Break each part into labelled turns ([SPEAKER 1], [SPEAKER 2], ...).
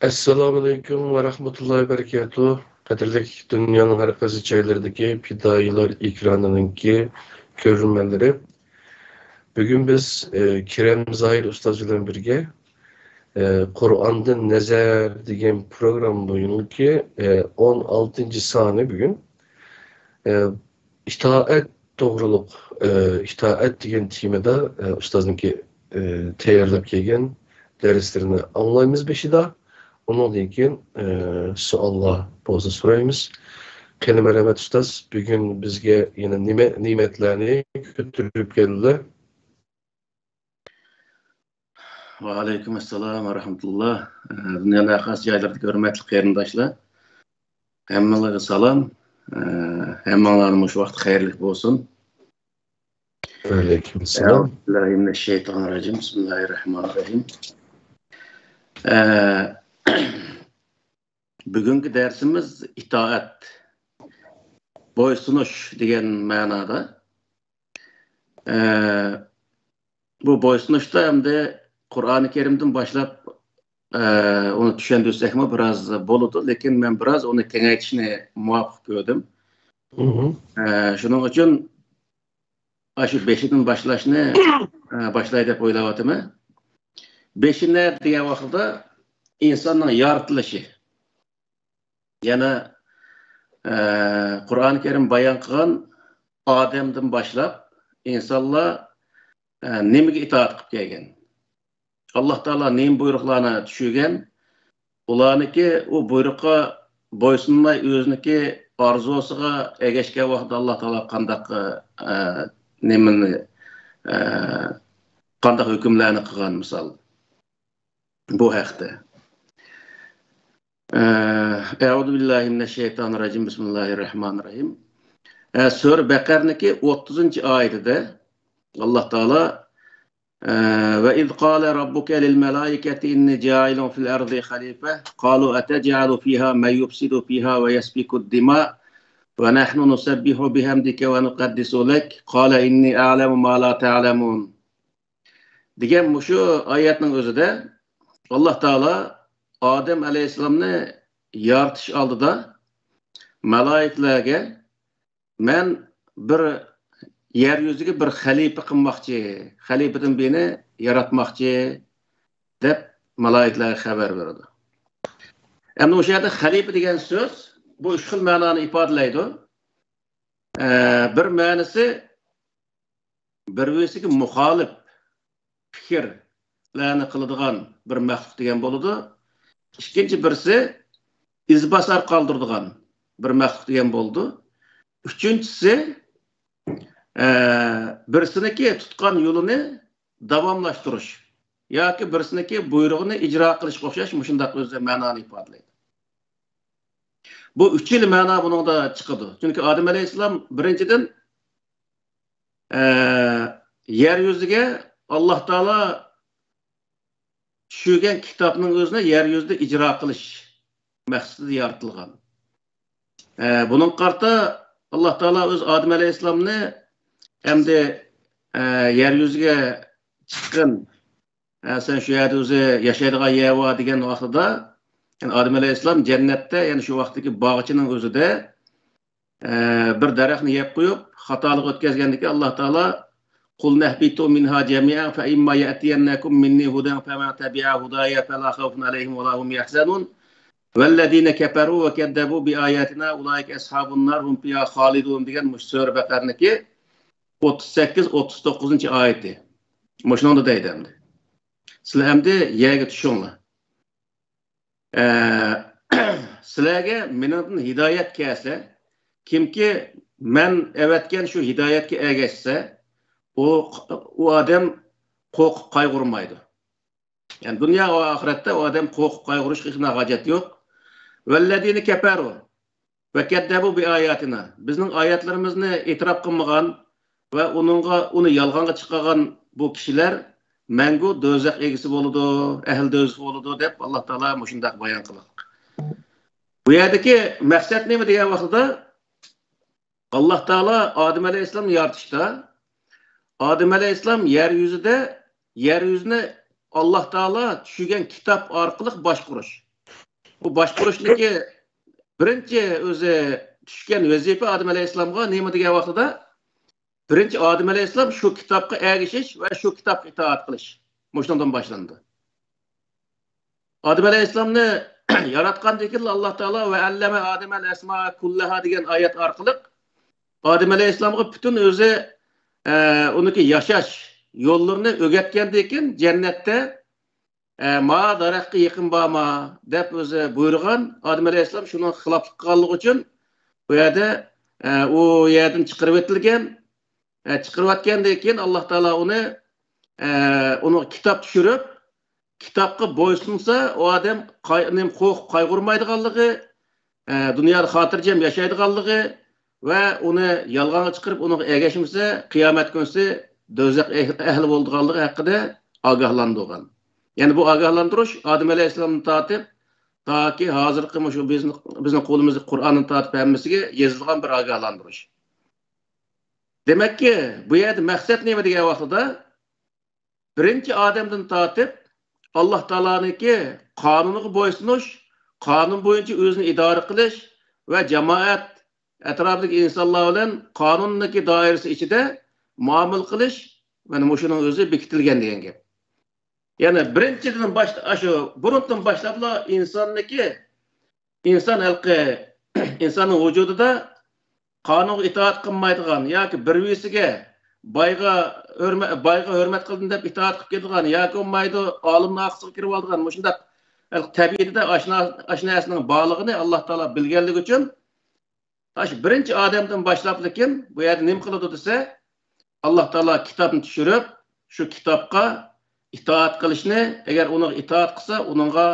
[SPEAKER 1] Assalamu alaikum ve rahmetullahi ve berekatuhu. Kadirlik dünyanın her kazı çaylarındaki fidayiler ikranınınki görünmeleri. Bugün biz Kerem Zahir Ustaz bilen birge Kur'an'dan Nezer degen program boyunki 16. sahne bugün. İtaat doğruluk, itaat degen temada Ustaz'ınki tayarlap kelgen derslerini anlayımız beşida. Ondan keyin suallar bolsa so'raymiz. Kelime rahmat ustaz, bugun bizga yana ne'matlarni ko'tarib keldilar.
[SPEAKER 2] Wa alaykum assalam wa rahmatullah. Dünyanın xas joylardagi hurmatli qarindoshlar. Hammalarga salom. Hammalarning shu vaqt xayrli bo'lsin.
[SPEAKER 1] Aleyküm selam.
[SPEAKER 2] Bismillahirrahmanirrahim. Bismillahirrahmanirrahim. Bugünkü dersimiz itaat, boysunuş degan ma'noda. Bu boysunuşda hem de Kur'an-ı Kerim'den başlap onu düşündürsek biraz boludu, lekin men biraz onu kengaytishni muvaffaq gördüm. Şunun için şu 5'den başlashni başlay deb o'ylayapman. 5'ine degan vaqtda insonning yaratilishi. Yana Kur'an-ı Kerim bayan qilgan Adem'den başlap insanlar nimaga itoat qilib kelgan. Allah Taala nima buyruqlarni tushirgan, ularniki u buyruqqa bo'ysunmay o'ziniki orzusiga ergashgan vaqtda Allah Taala qandaq nimani qandaq hukmlarni qilgan misol. Bu haqda. Euzu billahi mineşşeytanirracim. Bismillahirrahmanirrahim. Sure Bakar'niki 30. ayetinde Allah Taala ve iz qala rabbuka lil melaiketi inni ja'ilun fil ardi halife qalu atej'alu fiha men yufsidu fiha ve yasfiku dima ve nahnu nusabbihu bihamdika ve nuqaddisu lek qala inni a'lamu ma la ta'lamun. Degan şu ayetning özüde Allah Taala Adem Aleyhisselam'ı yaratish oldida malaiklarga men bir yeryüzüge bir xalifa qilmoqchi, xalifadan beni yaratmoqchi deb malaiklarga xabar berdi. Endi o'sha yerda xalifa degan so'z bu uch xil ma'noni ifodalaydi. Bir ma'nosi bir-biriga muxolif fikrlarni qiladigan bir maxluq degan bo'ladi. İkinci birisi izbasar qoldiradigan bir maxluq degan bo'ldi. Üçüncüsü birsiniki tutgan yo'lini davomlashtirish yoki birsiniki buyrug'ini ijro qilishga o'xshash mushundaq o'z ma'noni ifodalaydi. Bu uch xil ma'no buningda chiqadi. Chunki Adem alayhissalom birinchidan yer yuziga Alloh taolo tushirgan kitobning o'zini yer yuzida ijro qilish maqsadida yaratilgan. Bunun qarta Allah Taala o'z Adem alayhissalomni hamda yer yuziga chiqqan sen shu yerda o'zi yashaydigan yeva degan vaqtida yani Adem alayhissalom jannatda yani shu vaqtdagi bog'chining o'zida bir daraxtni yeb qo'yib xatolik o'tkazgandiki Allah Taala qul nahbitu minha jami'an fa imma ya'tiyannakum minni hudan faman tabi'a hudaya fala khawfun alayhim wa lahum yahzanun vellezine keferu ve keddebu bi ayatina ulaike ashabun nar hum fiha halidun degan Sure Bakar'niki 38-39 ayeti. Moşununda deydi hem de. Sizler hem de yerge düşünler. Sizlerge menin hidayet kelse, kimki men evetken şu hidayetke ergeçse, o adam korkup kaygırmaydı. Yani dünya ve ahirette o adam korkup kaygırış hiçbir hacet yok. Vellezine keferu ve keddebu bi ayatina. Bizim ayetlerimizni itiraf kılmagan ve onu yalğanga çıkaran bu kişiler mengu dözek egisi boludu, ehil dözek boludu dep Allah Taala muşundak bayan kılır. Bu yerdeki maksat ne mi diye vaqtda Allah Taala Adem Aleyhisselam yaratışta Adem Aleyhisselam yeryüzüne Allah Taala düşürgen kitap arqılıq başquruş. bu başqurushniki birinchi o'zi tushgan vazifa Adem alayhissalomga nima degan vaqtida birinchi Adem alayhissalom shu kitobga ergishish va shu kitobga itoat qilish shundan boshlandi. Adem alayhissalomni yaratgandan keyin Alloh taolo va allama Adem al-asma kullaha degan oyat orqali Adem alayhissalomga butun o'zi uniki yashash yo'llarini o'rgatgandan keyin jannatda ma daraxtga yaqin borma deb o'zi buyurgan. Adem alayhissalom shuni xiloflik qilganligi uchun bu yerda u yerdan chiqarib o'tilgan. Chiqarayotgandan keyin Alloh taolo uni kitob tushirib, kitobga bo'ysunsa, u odam qayg'urmaydiganligi, dunyoda xotirjam yashaydiganligi va uni yolg'onga chiqarib, uni ergashmasa, qiyomat kunisi do'zax ahli bo'lganligi haqida ogohlantirgan. Ya'ni bu ogohlantirish Adem alayhissalomni tortib, toki hozirgi shu bizning qo'limizda Qur'onni tortib hammasiga yozilgan bir ogohlantirish. Demakki, bu yerda maqsad nima degan vaqtida birinchi odamdan tortib Alloh taoloniki qonuniga bo'ysunish, qonun bo'yicha o'zini idora qilish va jamoat atrofidagi insonlar bilan qonunniki doirasi ichida muomala qilish mana shuning o'zi bekitilgan degan gap. Ya'ni birinchidan shu burundan boshlabla inson xalqi insonning vujudida qonunga itoat qilmaydigan yoki birvisiga boyga hurmat qildin deb itoat qilib kelgan yoki olmaydi olimning aqsiga kirib olgan shunday tabiatida ashnasining borlig'ini Alloh taolo bilganligi uchun birinchi odamdan boshlab lekin bu yerda nima qiladi desa Alloh taolo kitobni tushirib shu kitobga itoat qilishni agar uni itoat qilsa uningga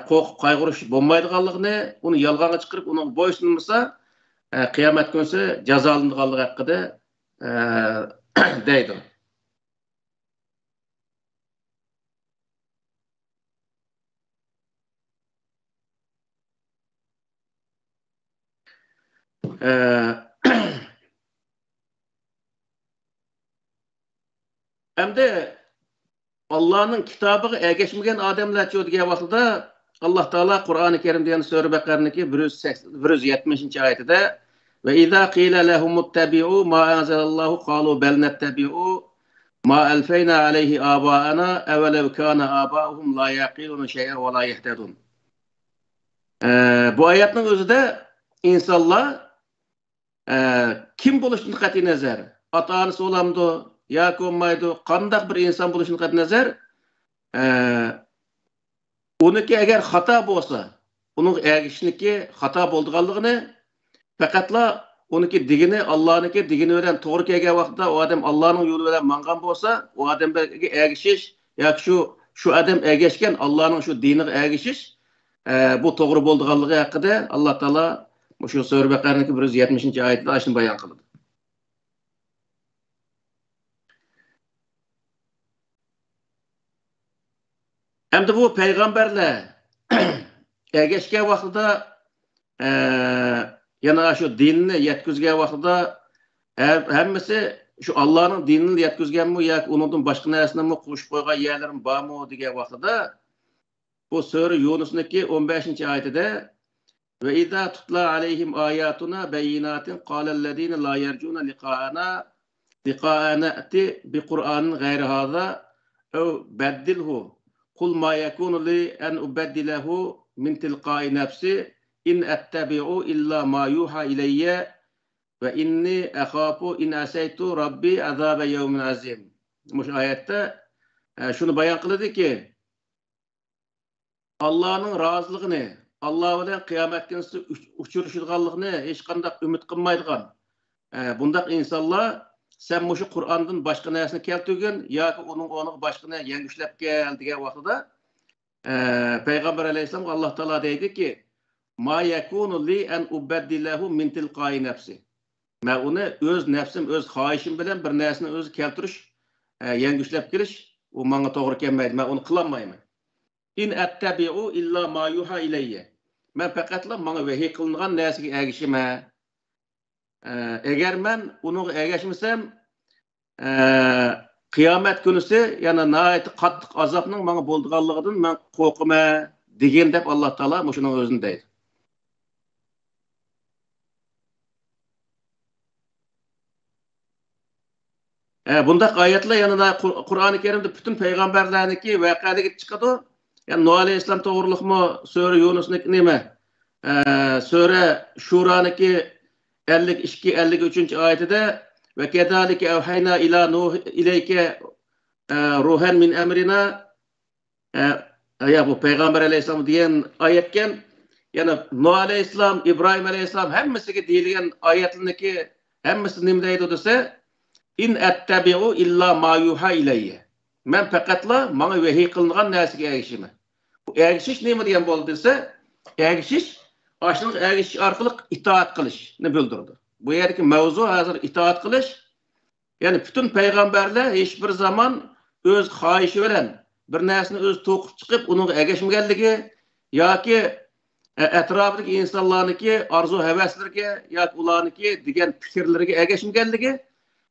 [SPEAKER 2] qo'rqib qayg'urish bo'lmaydiganligini uni yolg'onga chiqarib uni bo'ysunmasa qiyomat kunisi jazolanadiganligi haqida deydi. Endi Allah'ın kitabıga ergeşmegen adamlar degan vaqtida Alloh taolo Qur'oni Karimda Sura Baqara'niki 170 oyatida ve iza qila lahum ittabi'u ma anzalallahu qalu bal nattabi'u ma alfayna alayhi aba'ana awalaw kana aba'uhum la yaqiluna shay'an ve la yahtadun. Bu oyatning o'zida insonlar kim bo'lishini qat'iy nazar, ota-onasi olamdi yoki olmaydi, qanday bir inson bo'lishini qat'iy nazar, uniki agar xato bo'lsa, uning ergishniki xato bo'lganligini faqatla uniki digini Allohniki digini bilan to'g'ri kelgan vaqtda u odam Allohning yo'li bilan mangan bo'lsa, u odamga ergishish yoki shu odam ergashgan Allohning shu diniga ergishish bu to'g'ri bo'lganligi haqida Alloh taolo shu Sura Baqara'niki 170-oyatda shuni bayon qildi. Hem de bu peygamberler ergeçken vaqtida yana şu dinini yetkizgen vaqtida hemmesi şu Allah'ın dinini yetkizgen mi yoki unutun başka narsani mi qo'shib qo'ygan yerlerim bormi degan vaqtida bu Sura Yunus'niki 15-oyatida ve iza tutla aleyhim ayatuna beyinatin qalellezine la yercuna liqa'ana ati bi Kur'anin gayri hada ev beddilhu Kul ma yakunu li en ubeddilehu min tilqai nefsi in ettebi'u illa ma yuha ileyye ve inni ekhafu in asaytu rabbi azabe yevmin azim. Bu ayette şunu bayan kıldı ki Allah'ın razılığını, Allah bilen kıyamet günüsü uçuruşulganlığını hiç kandak ümit kılmaydıgan. Bundak insanlar sen şu Kur'an'dan başka neresini keltirgen ya ki onun başka ne yengişlep gel diye vaqtida Peygamber Aleyhisselam Allah Teala deydi ki ma yakunu li en ubeddilehu min tilqai nefsi. Ben onu öz nefsim, öz xahişim bilen bir neresini öz keltiriş, yengişlep geliş o bana doğru gelmeydi. Ben onu kılanmayım. İn ettebi'u illa ma yuha ileyye. Ben faqatla bana vahiy kılıngan neresiga ergişime. Eğer ben onu ergeşmişsem kıyamet günüsü yani nəhayət qattiq azapның bana bolduğanlığından ben korkuma degen deb Allah Taala şunun özünde deydi. Bundaq ayetler yanında Kur'an-ı Kerim'de bütün peygamberlerdeki vakıalık çıkadı. Yani Nuh Aleyhisselam doğrulukmu, Sure Yunus'naki nime, Sure Şura'naki 52-53. ayetinde ve kedalike evhayna ila Nuh ileyke ruhen min emrina ya bu Peygamber Aleyhisselam diyen ayetken yani Nuh Aleyhisselam, İbrahim Aleyhisselam hemmesi deyilgen ayetindeki hemmesi nimdeydi dese İn ettebi'u illa ma yuha ileyye. Men faqatla mana vahiy qilingan narsaga ergishimi. Bu ergishish nima degan bo'ldi desa, ergishish aşının ergishish orqali itoat qilishni bildirdi. Bu yerdagi mavzu hozir itoat qilish. Yani bütün peygamberler hiçbir zaman öz xohishi bilan bir narsani öz to'qib chiqib, uning ergashmaganligi yoki atrofidagi insonlarniki arzu havaslarga yoki ularniki degan fikrlarga ergashmaganligi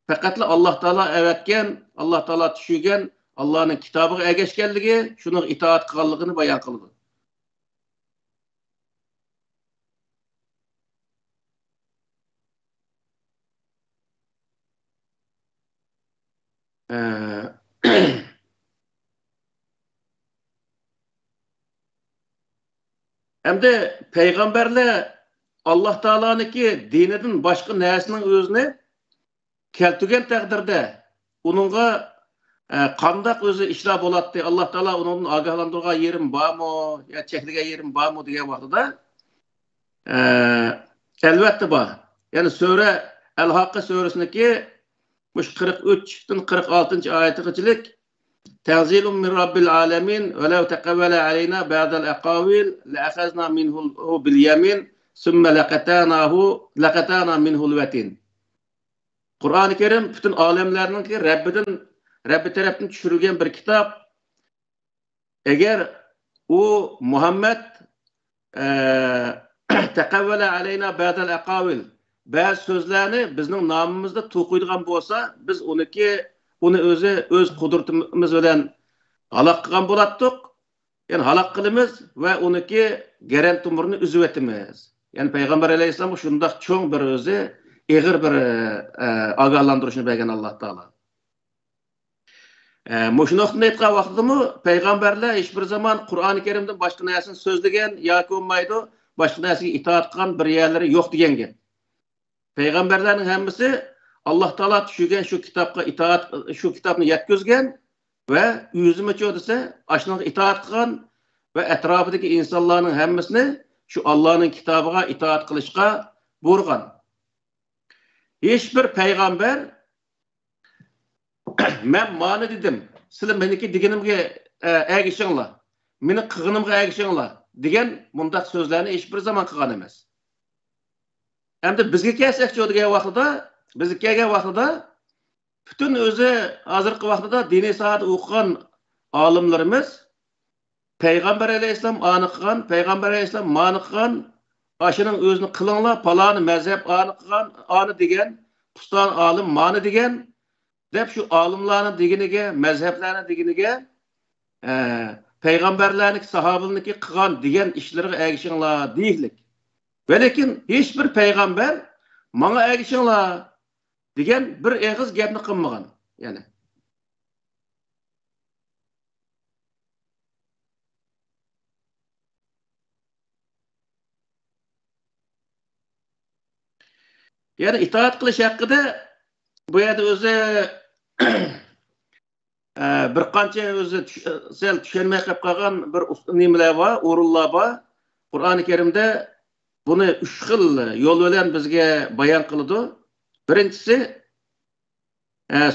[SPEAKER 2] faqatla Allah Taala evetken, Allah Taala tushirgan Allah'ın kitabıga ergashganligi, şunun itoat qilganligini bayon qildi. Hem de peygamberler Allah Taala'nınki dinidin başka nersinin özüne keltügen takdirde onunla qandaq özü işler bolatdı. Allah Taala onun agahlandırgan yerim barmı, ya çekilgen yerim barmı degan vaqtida elbette var. Yani Sure El-Hakka suresindeki 43'ten 46. ayetiçilik Tenzilun min Rabbil alemin ve lev tekevvele aleyna ba'del aqavil le'akhazna minhu bil yemin sümme leqatana minhul vetin. Kur'an-ı Kerim bütün alemlerinin ki Rabbi tarafından düşürülgen bir kitap. Eğer o Muhammed tekevvele aleyna ba'del aqavil bazı sözlerini bizim namımızda to'qiydigan bo'lsa, biz onu öz kudretimiz bilan halak qilgan bo'latdik. Yani halak qilamiz ve oniki geren tumurunu üzüp etimiz. Yani Peygamber Aleyhisselam şundaq çoğun bir özü ağır bir agahlandırışını bergen Allah Taala. Muşunaqtını aytgan vaqtidami peygamberler hiçbir zaman Kur'an-ı Kerim'den başka narsani so'zlagan yoki bo'lmaydi, başka narsaga itoat qilgan bir yerleri yo'q degan gap. Peygamberlerin hemmisi Allah Taala tushirgan şu kitapni yetkazgan ve yüzüme desa ashunga itoat qilgan ve etrafidagi insonlarning hammasini şu Allah'ın kitabıga itoat qilishga buyurgan. Hiçbir peygamber men mani dedim, sizlar meniki deganimga ergishinglar, meni qilganimga ergishinglar degan mundaq so'zlarni hech bir zaman qilgan emas. Hem de bizga kelsak degan vaqtida bütün o'zi hozirgi vaqtida diniy soat o'qigan olimlarimiz Peygamber Aleyhisselam ani qilgan, Peygamber Aleyhisselam mani qilgan, ashining o'zini qilinglar, paloni mazhab ani qilgan, ani degan, pustan olim mani degan deb şu alimlarning deginiga, mazhablarning deginiga peygamberlarning sahobalarniki qilgan degan ishlarga ergishinglar deylik. Ve lekin hiçbir peygamber mana ergishinglar degan bir eg'iz gapni qilmagan. Yani itoat qilish haqida bu yerda o'zi bir qancha o'zi sel tushunmay qolgan bir nimalar bor, o'rinlar bor. Qur'oni Kerimda bunu 3 xil yo'l bilan bizga bayon qiladi. Birinchisi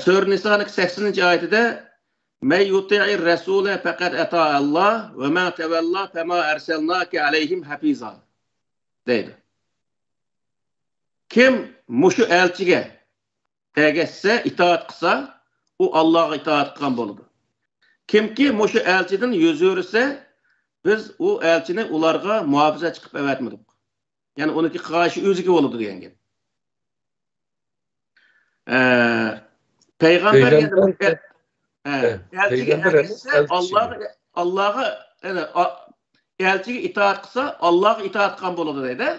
[SPEAKER 2] Sure Niso'ning 80-oyatida "May yuti'ir rasula faqat ata Allah ve ma tawalla fama arsalnaka alayhim hafiza" deydi. Kim muşu elçiga ergashsa, itoat qilsa, u Allohga itoat qilgan bo'ladi. Kimki muşu elçiden yüz o'risa, biz u elçini ularga muhofaza chiqib avatmadik. Yani onunki qarşı özgü oldu degan gap. Peygamber Allah'a yani elçiga itoat qilsa, Allohga itoat qilgan bo'ladi deydi.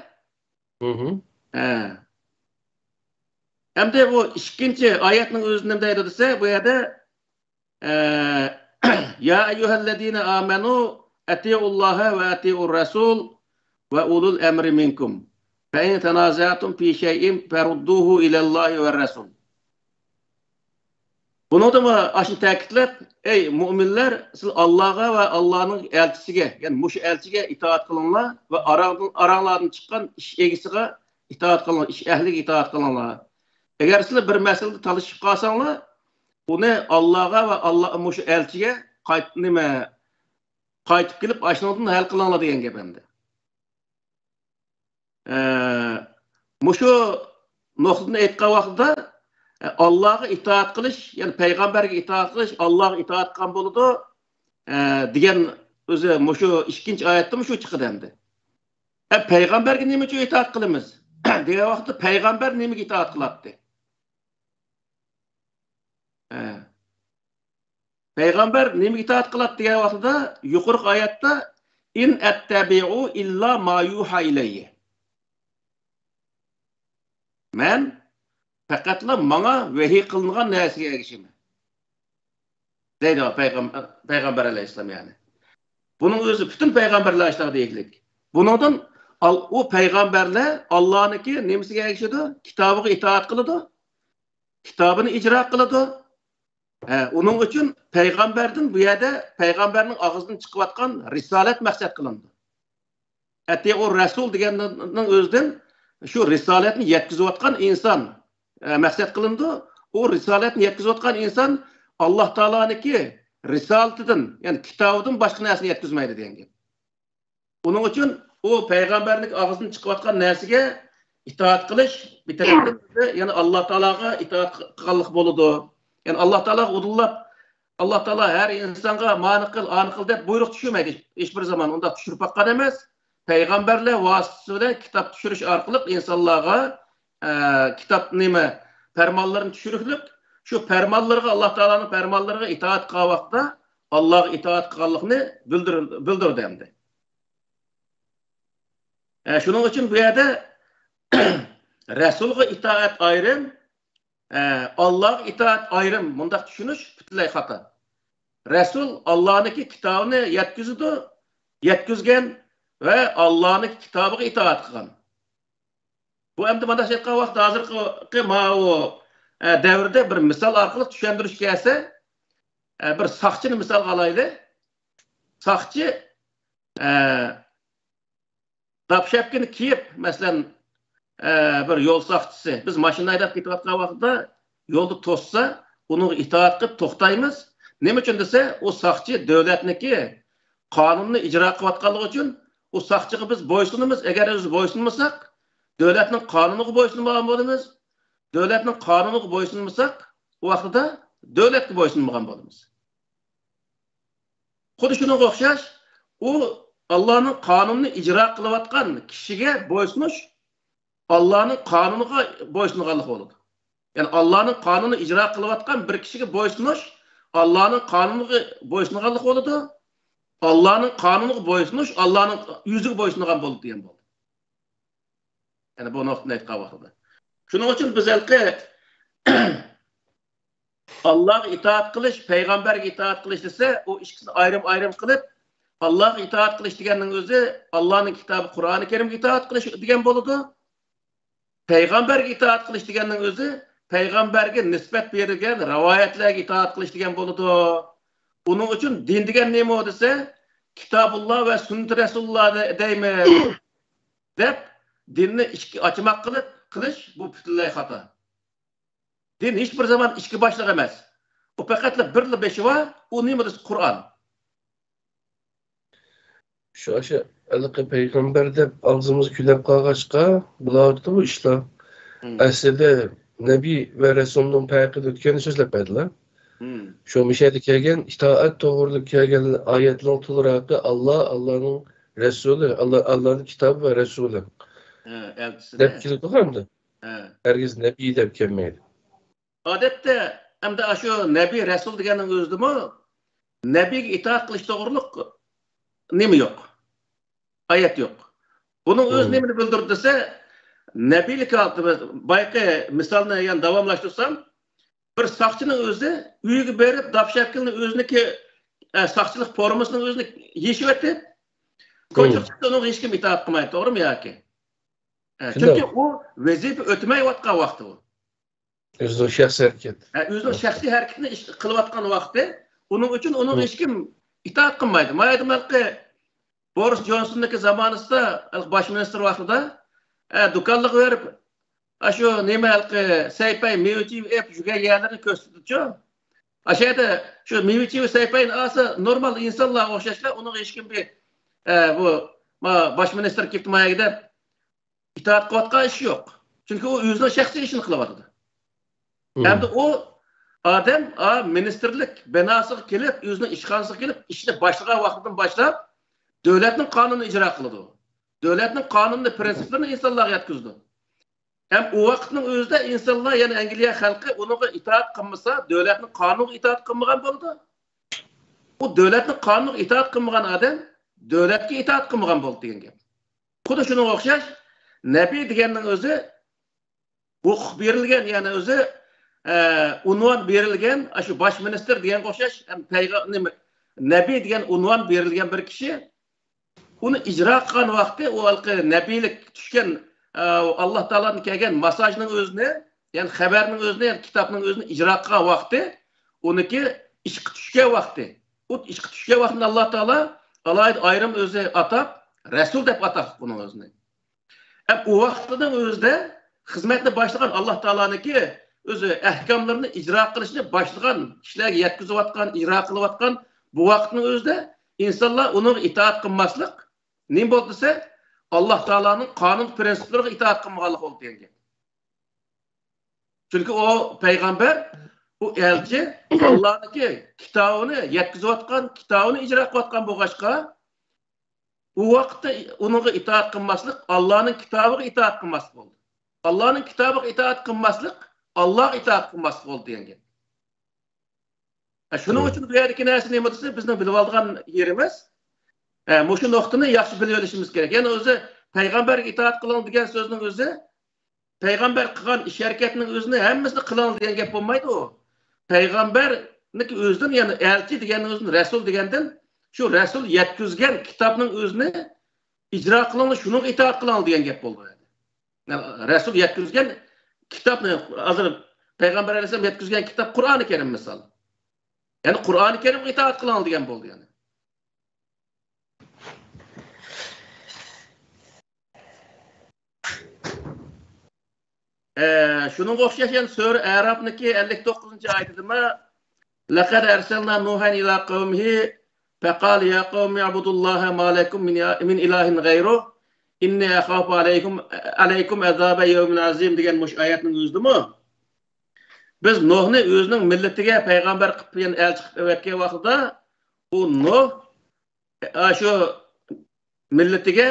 [SPEAKER 2] Hamda bu ikkinchi oyatning o'zi nima deydi desa, bu yerda ya ayyuhallazina amanu atiiulloha va atiiur rasul va ulul amri minkum. Fa in tanaza'tum fi shay'in farudduhu ila Allohi va rasul. Bunu da mı aşın ta'kidlab, ey müminler, siz Allah'a ve Allah'ın elçisiga, yani muş elçiga itaat kılınlar ve aranlardan çıkan iş egisiga itaat kılınlar, iş ehliga itaat kılınlar. Eğer siz bir meselede talışıp kalsanlar, bunu Allah'a ve Allah muş elçiga qaytib kelip aşınlardan hal kılınlar diyen gebemdi. Muşu noktasını aytqan vaqtida Allah'a itaat kılış, yani peygamberge itaat kılış, Allah'a itaat kılgan boludu diyen özü şu ikinci ayette mi şu çıkıdı hem de. Peygamberge nime için itaat kılımız? Diye vakti peygamber nime itaat kılattı? Peygamber nime itaat kılattı diye vakti da yukarı ayette in ettebi'u illa ma yuha ileyye. Men faqatla bana vahiy qilingan narsaga ergishim. Deydi Peygamber Aleyhisselam yani. Bunun özü bütün peygamberler aşağı değillik. Bundan o peygamberler Allah'ınki nemsiga ergişidi, kitabıga itaat kılıdı, kitabını icra kılıdı. Onun için peygamberden bu yerde peygamberin ağzından çıkıvatkan risalet maksat kılındı. Hatta o Resul degenin özden şu risaletini yetkiziyotgan insan maksat kılındı. O risaletini yetkiziyotgan insan Allah Teala'nınki risaletinden, yani kitabından başka nersini yetkizmeydi diyen gibi. Onun için o peygamberlik ağzından çıkıvatkan nersiga itaat kılış bir taraftan yani Allah Teala'ga itaat kıllık boludu. Yani Allah Teala udullap Allah Teala her insanga mani kıl, ani kıl dep buyruk düşürmeydi. Hiçbir zaman onda düşürüp bakkan emas. Peygamberle vasıtasıyla kitap düşürüş arkalık insanlarga kitap nime fermanlarını düşürüklük. Şu fermanlarga Allah Teala'nın fermanlarga itaat kılgan vaqtda Allah'a itaat kılganlıkını bildirdi hem de. Şunun için bu yerde Resul'a itaat ayrım, Allah'a itaat ayrım. Bundaq düşünüş bütünlay hata. Resul Allah'ınki kitabını yetkizgen ve Allah'ın kitabına itaat kılgan. Bu hem de bana şey etken vaqt hazırki o devirde bir misal arkalık düşendiriş gelse bir sakçını misal alaydı. Sakçı dapşapkini kiyip mesela bir yol sakçısı biz maşını aydap gitip atkan vaqtda yolda tossa onu itaat kılıp toxtaymiz. Neme için dese o sakçı devletniki kanununu icra kılıp atkanlığı için o sakçıga biz boysunumuz. Eğer biz boysunmasak devletning qonuniga bo'ysunmagan bo'lamiz. Devletning qonuniga bo'ysunmasak, o vaqtda devletga bo'ysunmagan bo'lamiz. Xuddi shunga o'xshash, u Allohning qonunini ijro qilayotgan kishiga bo'ysunish Allohning qonuniga bo'ysunganlik bo'ladi. Yani Allohning qonunini ijro qilayotgan bir kishiga bo'ysunish Allohning qonuniga bo'ysunganlik bo'ladi. Allohning qonuniga bo'ysunish Allohning yuziga bo'ysungan bo'ladi degan bo'ldi. Yani bu noktada aytgan vaqtida. Shuning uchun biz Allah'a itaat qilish, peygamberga itaat qilish desa, o ikkisini ayrım qilib, Allah'a itaat qilish deganning o'zi Allohning kitobi Qur'oni Karimga itaat qilish degan bo'ladi. Peygamberga itaat qilish deganning o'zi peygamberga nisbat berilgan rivoyatlarga itaat qilish degan bo'ladi. Uning uchun din degan nima desa, Kitobulloh va sunnat Rasululloh deymiz. Deb dinni açmak kılıç bu bütünlay hata. Din hiçbir zaman içki başlık emas. O faqatla birli beşi var, o nimedir Kur'an.
[SPEAKER 1] Şu aşağı ılıqı peygamber de ağzımızı külep kalgaçka bulardı bu işler. Aslında Nebi ve Resul'ün peygamber ötkeni sözlepediler. Şu mişedi kelgen itaat doğruluk kelgen ayetlerin tularak Allah'ın Resulü, Allah'ın kitabı ve Resulü. Depkilik oğamdı. Herkes Nebi dep kelmeydi.
[SPEAKER 2] Adette hem de şu Nebi Resul degenin özü mü? Nebi'ye itaat kılıç doğruluk nemi yok. Ayet yok. Bunun öz nemini bildirdirse nebilik altı bayqı misalını yani davamlaştırsam bir sakçının özü uyugu berip dapşakılını özüneki sakçılık formasının özünü yeşip etip koçukçukta onun hiç kim itaat kılmaydı. Doğru mu ya ki? Çünkü o vezife ötmey vatkan vakti o.
[SPEAKER 1] Özünün şahsi hareket.
[SPEAKER 2] Özünün şahsi hareketini kılıvatkan vakti onun için onun hiç kim itaat kılmaydı. Maydım ki Boris Johnson'daki zamanında baş minister vaxtida dukanlık verip şu neme saypay mevci hep juga yerlerini gösterdi. Aşağıda şu mevci ve saypayın asa normal insanlar oxşaşlar onun hiç kim bir bu baş minister gitmeye gidip itaat kıvatkan iş yok. Çünkü o özünün şahsi işini kılıvatıdı. Hem de o adam ministerlik binası gelip özünün işhansı gelip işini başlığa vaxtından başlap devletin kanunu icra kıldı o. Devletin kanunu prensiplerini insanlığa yetkizdi. Hem o vaxtın özde insanlar yani Angliya halkı ona itaat kılmasa devletin kanunu itaat kılmagan oldu. O devletin kanunu itaat kılmagan adam devletke itaat kılmagan oldu degan gap. Xuddi şuna oxşaş Nebi deganning özü hukuk berilgan yani özü unvan berilgan şu baş minister degan oxşaş Nebi degan unvan berilgan bir kishi onu icra qilgan vaqti o nebilik tushgan Allah Taala'nın kelgan masajning o'zini, yani xabarning o'zini, yani kitobning o'zini ijro qilgan vaqti, uniki ishqi tushgan vaqti. O ishqi tushgan vaqtida Allah Taala alayda ayrim o'zi atab, Rasul deb atab buni o'zini. O vaqtning o'zida xizmatni boshlagan Allah Taala'niki o'zi ahkomlarini ijro qilishni boshlagan, kishilarga yetkazayotgan, ijro qilayotgan bu vaqtning o'zida insonlar uning itoat qilmaslik nima bo'ldi desa Allah Taala'nın kanun prensiplerine itaat kılmaganlık oldu diye. Çünkü o peygamber, o elçi Allah'ın kitabını yetkiziyotgan, kitabını icra kılatgan bu başka o vakitte onun itaat kılmaslık Allah'ın kitabına itaat kılmaslık oldu. Allah'ın kitabına itaat kılmaslık Allah'a itaat kılmaslık oldu diye. Şunun için bu yerdeki neresi neyim odası bizden bilip aldığın yerimiz Muşu noktanı yaxşı bilip oluşumuz gerek. Yani özü peygamberge itaat kılan degan sözünün özü peygamber kılgan iş hareketinin özünü hemmesini kılan degan gap olmaydı o. Peygambernik özünün yani elçi deganin özünün Resul degenden şu Resul yetkizgen kitabının özünü icra kılanı şunun itaat kılan degan gap oldu. Yani Resul yetkizgen kitapni hazır Peygamber Aleyhisselam yetkizgen kitap Kur'an-ı Kerim misal. Yani Kur'an-ı Kerim itaat kılan degan oldu yani. Şunun oxşaşan Sure Arab'niki 59. ayetinde لَقَدْ أَرْسَلْنَا نُوحًا إِلَى قَوْمِهِ فَقَالَ يَا قَوْمِ اعْبُدُوا اللَّهَ مَا لَكُمْ مِنْ إِلَٰهٍ غَيْرُهُ إِنِّي أَخَافُ عَلَيْكُمْ عَذَابَ يَوْمٍ عَظِيمٍ degan muş ayetning o'zidimi? Biz Nuhni o'zining millatiga payg'ambar qilib elchi qilib o'tgan vaqtida u Nuh shu millatiga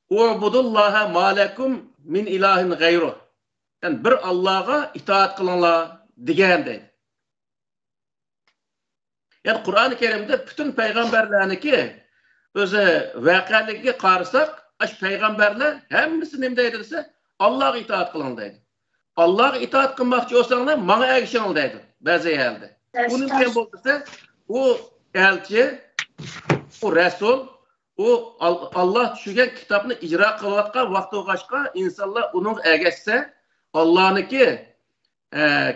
[SPEAKER 2] u'budullaha ma lakum min ilahin g'ayruh. Yani bir Allah'a itaat kılınlar degende. Yani Kur'an-ı Kerim'de bütün peygamberlerinki özü vakalığa karşısak, peygamberler hemisi ne deyilse Allah'a itaat kılın deydi. Allah'a itaat kılmakçı olsanlar bana erişin deydi. Bazı yerde. Bunun için bulduysa o elçi, o Resul, o Allah düşürgen kitabını icra kılatkan vakti oğaşka insanlar onun ergeçse Allah'ınki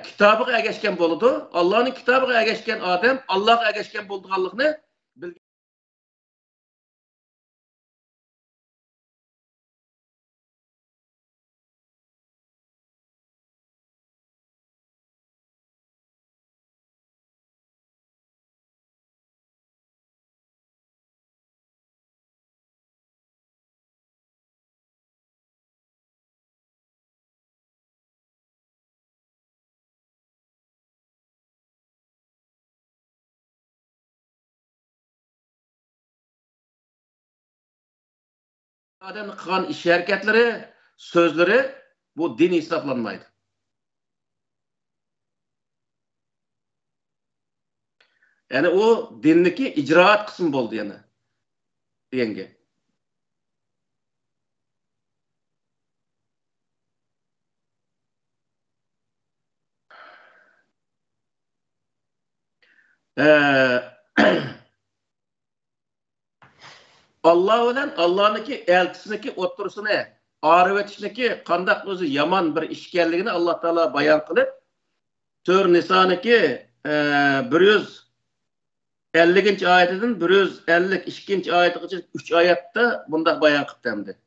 [SPEAKER 2] kitabı ergeçken boludu. Allah'ın kitabı ergeçken adam Allah'a ergeçken bulduğanlığını bilgi. Adamın kılan iş hareketleri, sözleri bu din hesaplanmaydı. Yani o dindeki icraat kısmı oldu yani. Diyenge. Allah bilen Allah'ınki elçisiniki oturusunu ağrı etişiniki kandak özü yaman bir işkerliğini Allah Teala bayan kılıp Sör Nisa'niki 150. ayetinden 152. ayeti 3 ayette bunda bayan kılıp demdi.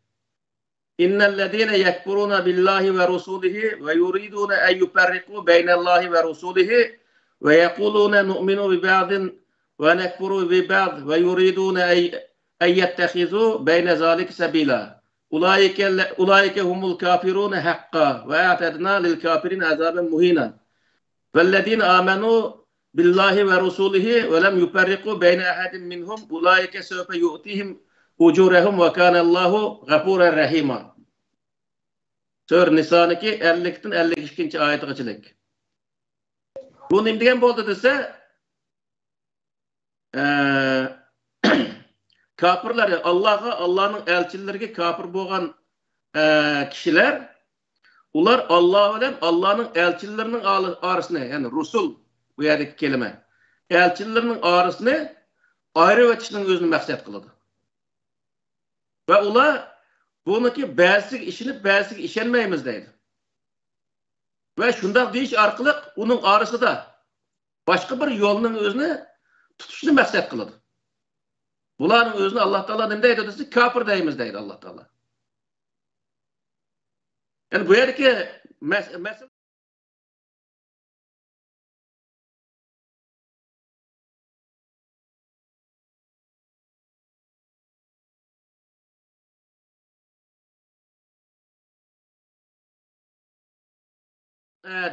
[SPEAKER 2] İnnellezîne yekfurûne billahi ve rusulihi ve yuridûne en yuferrikû beynellahi ve rusulihi ve yekulûne nu'minu bi ba'din ve nekfuru bi ba'd ve yuridûne en yettehizû beyne zâlik sebîlâ. Ulaike humul kafirûne hakka ve a'tednâ lil kafirin azâben muhînâ. Vellezîne âmenû billahi ve rusulihi ve lem yuferrikû beyne ahadin minhum ulaike sevfe yu'tihim ucurehum ve kânallâhu gafûren rahîmâ. Sör Nisa'niki 50'den 52. ayeti geçilik. Bu nima degan bo'ldi desa, kafirlar Allah'a, Allah'ın elçileriga kafir bo'lgan kişiler, ular Allah bilan Allah'ın elçilerinin arasını, yani Rusul bu yerdeki kelime, elçilerinin arasını ayrı etişinin özünü maksat kıldı. Ve ular bununki ba'zisiga işinip ba'zisiga işenmeymiz deydi. Ve şundak deyiş arkalık onun arasında başka bir yolunun özünü tutuşunu maksat kıldı. Bunların özünü Allah Teala ne deydi dese kafir deyimiz deydi Allah Teala. Yani bu yerdeki mesele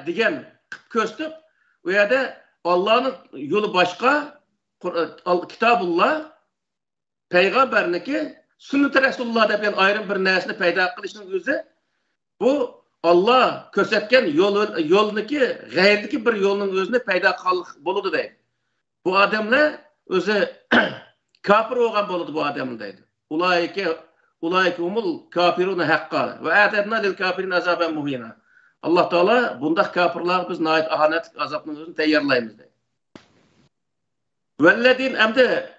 [SPEAKER 2] diyen köstük veya da Allah'ın yolu başka Kitabullah Peygamberniki Sünnet-i Resulullah deb ayrım bir nesni peyda kılışının özü bu Allah kösetken yoluniki gayriki bir yolunun özünü peyda boludu deydi. Bu adamlar özü kafir olgan boludu bu adamın deydi. Ulaike humul kafiruna hakka ve a'tedna lil kafirin azaben muhina. Allah Teala bundaq kafirlar biz nayet ahanet azabının özünü tayyorlaymiz deydi. Vellezin emde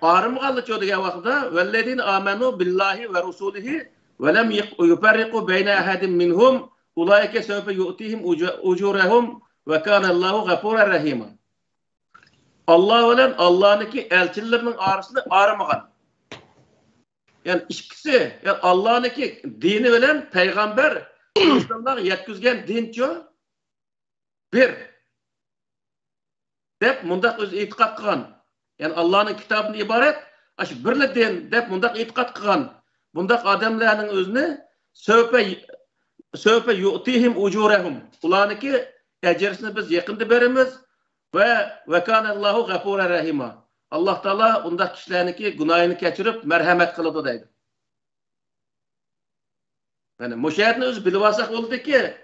[SPEAKER 2] ağrım kaldı çoğu diye vakıda vellezin amenu billahi ve rusulihi ve lem yuferriku beyne ahadin minhum ulaike sevfe yu'tihim ucurehum ve kânallâhu gafûren rahîmâ. Allah ile Allah'ınki elçilerinin arasını ağrımagan. Yani ikisi, yani Allah'ınki dini bilen peygamber insanlar yetkizgen dinço bir dep mundaq öz itiqat qilgan. Yani Allah'ın kitabını ibaret aşı birli din dep mundaq itiqat qilgan. Bundaq adamlarning özünü söpe yu'tihim ucurehum. Ularniki ecrisini biz yakında beremiz ve kanallahu gafûren rahîmâ. Allah Teala undaq kişilarniki günahını keçirip merhamet kılıdı deydi. Yani müşahidini öz bilip alsak oldu ki